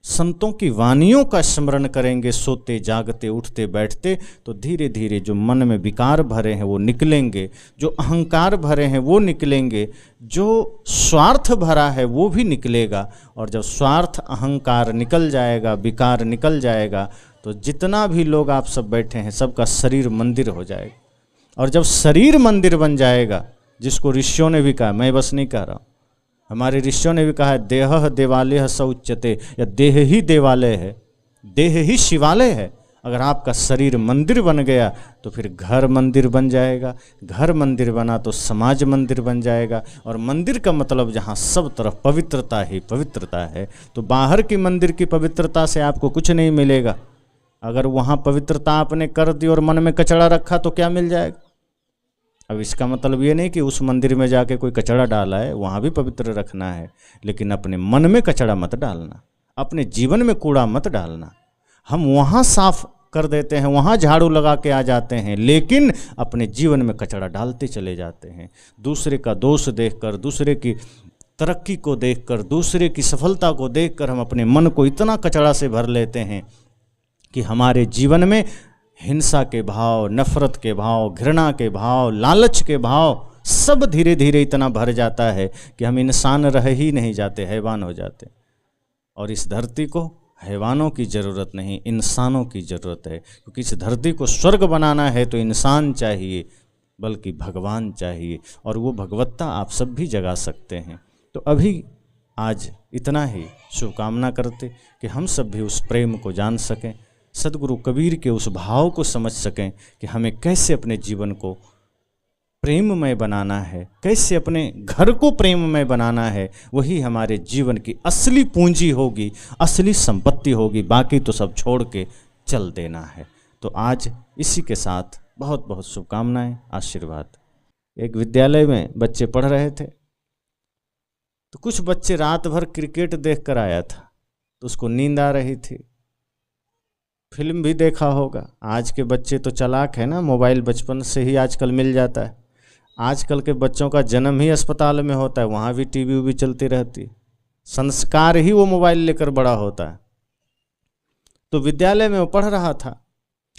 Speaker 1: संतों की वानियों का स्मरण करेंगे, सोते जागते उठते बैठते, तो धीरे धीरे जो मन में विकार भरे हैं वो निकलेंगे, जो अहंकार भरे हैं वो निकलेंगे, जो स्वार्थ भरा है वो भी निकलेगा। और जब स्वार्थ अहंकार निकल जाएगा, विकार निकल जाएगा, तो जितना भी लोग आप सब बैठे हैं सबका शरीर मंदिर हो जाएगा। और जब शरीर मंदिर बन जाएगा, जिसको ऋषियों ने भी कहा, मैं बस नहीं कह रहा, हमारे ऋषियों ने भी कहा है, देह देवालय स उच्यते, या देह ही देवालय है, देह ही शिवालय है। अगर आपका शरीर मंदिर बन गया तो फिर घर मंदिर बन जाएगा, घर मंदिर बना तो समाज मंदिर बन जाएगा। और मंदिर का मतलब जहाँ सब तरफ पवित्रता ही पवित्रता है। तो बाहर की मंदिर की पवित्रता से आपको कुछ नहीं मिलेगा। अगर वहाँ पवित्रता आपने कर दी और मन में कचरा रखा तो क्या मिल जाएगा? अब इसका मतलब ये नहीं कि उस मंदिर में जाके कोई कचरा डाला है, वहाँ भी पवित्र रखना है, लेकिन अपने मन में कचरा मत डालना, अपने जीवन में कूड़ा मत डालना। हम वहाँ साफ कर देते हैं, वहाँ झाड़ू लगा के आ जाते हैं, लेकिन अपने जीवन में कचरा डालते चले जाते हैं। दूसरे का दोष देखकर, दूसरे की तरक्की को देखकर, दूसरे की सफलता को देखकर हम अपने मन को इतना कचरा से भर लेते हैं कि हमारे जीवन में हिंसा के भाव, नफरत के भाव, घृणा के भाव, लालच के भाव सब धीरे धीरे इतना भर जाता है कि हम इंसान रह ही नहीं जाते, हैवान हो जाते। और इस धरती को हैवानों की ज़रूरत नहीं, इंसानों की ज़रूरत है, क्योंकि इस धरती को स्वर्ग बनाना है तो इंसान चाहिए। बल्कि भगवान चाहिए, और वो भगवत्ता आप सब भी जगा सकते हैं। तो अभी आज इतना ही शुभकामना करते कि हम सब भी उस प्रेम को जान सकें, सदगुरु कबीर के उस भाव को समझ सकें कि हमें कैसे अपने जीवन को प्रेममय बनाना है, कैसे अपने घर को प्रेममय बनाना है। वही हमारे जीवन की असली पूंजी होगी, असली संपत्ति होगी, बाकी तो सब छोड़ के चल देना है। तो आज इसी के साथ बहुत बहुत शुभकामनाएं, आशीर्वाद। एक विद्यालय में बच्चे पढ़ रहे थे, तो कुछ बच्चे रात भर क्रिकेट देख कर आया था, तो उसको नींद आ रही थी। फिल्म भी देखा होगा। आज के बच्चे तो चालाक है ना, मोबाइल बचपन से ही आजकल मिल जाता है। आजकल के बच्चों का जन्म ही अस्पताल में होता है, वहाँ भी टीवी भी चलती रहती, संस्कार ही वो मोबाइल लेकर बड़ा होता है। तो विद्यालय में वो पढ़ रहा था,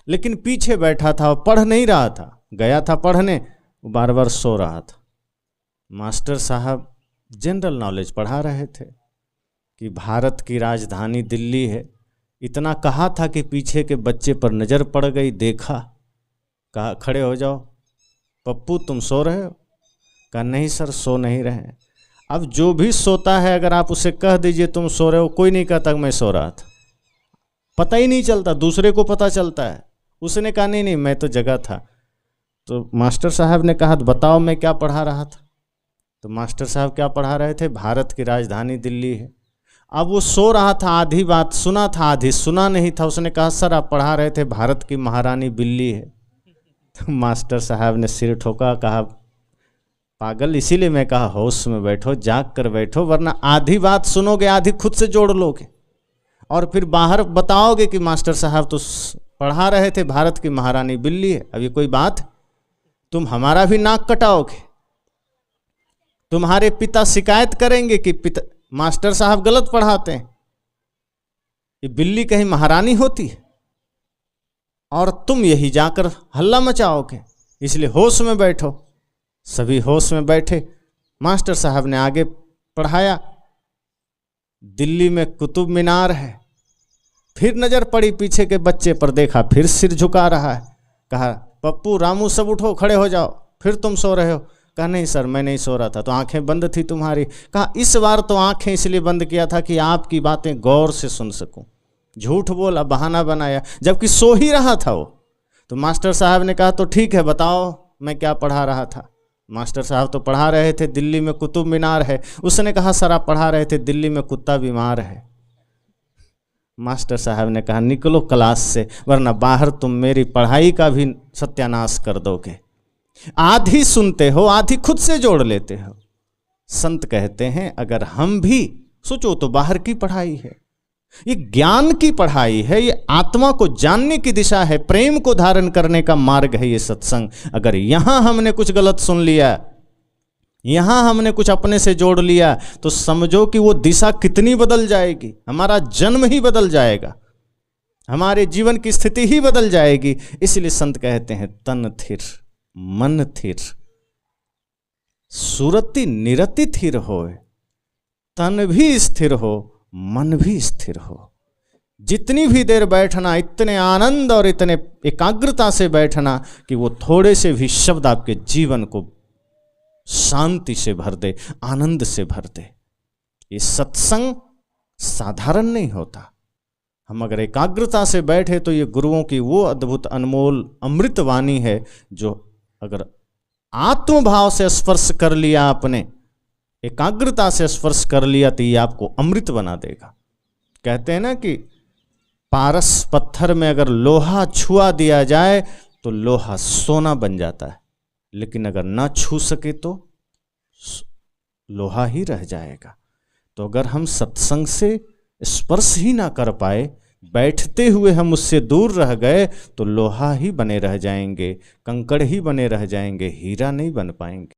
Speaker 1: लेकिन पीछे बैठा था, पढ़ नहीं रहा था। गया था पढ़ने, वो बार बार सो रहा था। मास्टर साहब जनरल नॉलेज पढ़ा रहे थे कि भारत की राजधानी दिल्ली है। इतना कहा था कि पीछे के बच्चे पर नज़र पड़ गई, देखा, कहा खड़े हो जाओ, पप्पू तुम सो रहे हो? कहा नहीं सर, सो नहीं रहे। अब जो भी सोता है अगर आप उसे कह दीजिए तुम सो रहे हो, कोई नहीं कहता मैं सो रहा था, पता ही नहीं चलता, दूसरे को पता चलता है। उसने कहा नहीं मैं तो जगा था। तो मास्टर साहब ने कहा बताओ मैं क्या पढ़ा रहा था। तो मास्टर साहब क्या पढ़ा रहे थे? भारत की राजधानी दिल्ली है। अब वो सो रहा था, आधी बात सुना था, आधी सुना नहीं था। उसने कहा सर आप पढ़ा रहे थे भारत की महारानी बिल्ली है। तो मास्टर साहब ने सिर ठोका, कहा पागल, इसीलिए मैं कहा होश में बैठो, जाग कर बैठो, वरना आधी बात सुनोगे, आधी खुद से जोड़ लोगे और फिर बाहर बताओगे कि मास्टर साहब तो पढ़ा रहे थे भारत की महारानी बिल्ली है। अब ये कोई बात? तुम हमारा भी नाक कटाओगे। तुम्हारे पिता शिकायत करेंगे कि पिता मास्टर साहब गलत पढ़ाते हैं, ये बिल्ली कहीं महारानी होती है, और तुम यही जाकर हल्ला मचाओगे। इसलिए होश में बैठो। सभी होश में बैठे। मास्टर साहब ने आगे पढ़ाया, दिल्ली में कुतुब मीनार है। फिर नजर पड़ी पीछे के बच्चे पर, देखा फिर सिर झुका रहा है। कहा पप्पू रामू सब उठो, खड़े हो जाओ, फिर तुम सो रहे हो? कहा नहीं सर मैं नहीं सो रहा था। तो आंखें बंद थी तुम्हारी? कहा इस बार तो आंखें इसलिए बंद किया था कि आपकी बातें गौर से सुन सकूं। झूठ बोला, बहाना बनाया, जबकि सो ही रहा था वो। तो मास्टर साहब ने कहा तो ठीक है बताओ मैं क्या पढ़ा रहा था। मास्टर साहब तो पढ़ा रहे थे दिल्ली में कुतुब मीनार है। उसने कहा सर आप पढ़ा रहे थे दिल्ली में कुत्ता बीमार है। मास्टर साहब ने कहा निकलो क्लास से, वरना बाहर तुम मेरी पढ़ाई का भी सत्यानाश कर दोगे। आधी सुनते हो, आधी खुद से जोड़ लेते हो। संत कहते हैं अगर हम भी सोचो तो बाहर की पढ़ाई है, ये ज्ञान की पढ़ाई है, ये आत्मा को जानने की दिशा है, प्रेम को धारण करने का मार्ग है ये सत्संग। अगर यहां हमने कुछ गलत सुन लिया, यहां हमने कुछ अपने से जोड़ लिया, तो समझो कि वो दिशा कितनी बदल जाएगी। हमारा जन्म ही बदल जाएगा, हमारे जीवन की स्थिति ही बदल जाएगी। इसलिए संत कहते हैं तन थिर मन थिर, सुरति निरति थिर होए, तन भी स्थिर हो मन भी स्थिर हो। जितनी भी देर बैठना, इतने आनंद और इतने एकाग्रता से बैठना कि वो थोड़े से भी शब्द आपके जीवन को शांति से भर दे, आनंद से भर दे। ये सत्संग साधारण नहीं होता। हम अगर एकाग्रता से बैठे तो ये गुरुओं की वो अद्भुत अनमोल अमृत वाणी है, जो अगर आत्मभाव से स्पर्श कर लिया, आपने एकाग्रता से स्पर्श कर लिया, तो ये आपको अमृत बना देगा। कहते हैं ना कि पारस पत्थर में अगर लोहा छुआ दिया जाए तो लोहा सोना बन जाता है, लेकिन अगर ना छू सके तो लोहा ही रह जाएगा। तो अगर हम सत्संग से स्पर्श ही ना कर पाए, बैठते हुए हम उससे दूर रह गए, तो लोहा ही बने रह जाएंगे, कंकड़ ही बने रह जाएंगे, हीरा नहीं बन पाएंगे।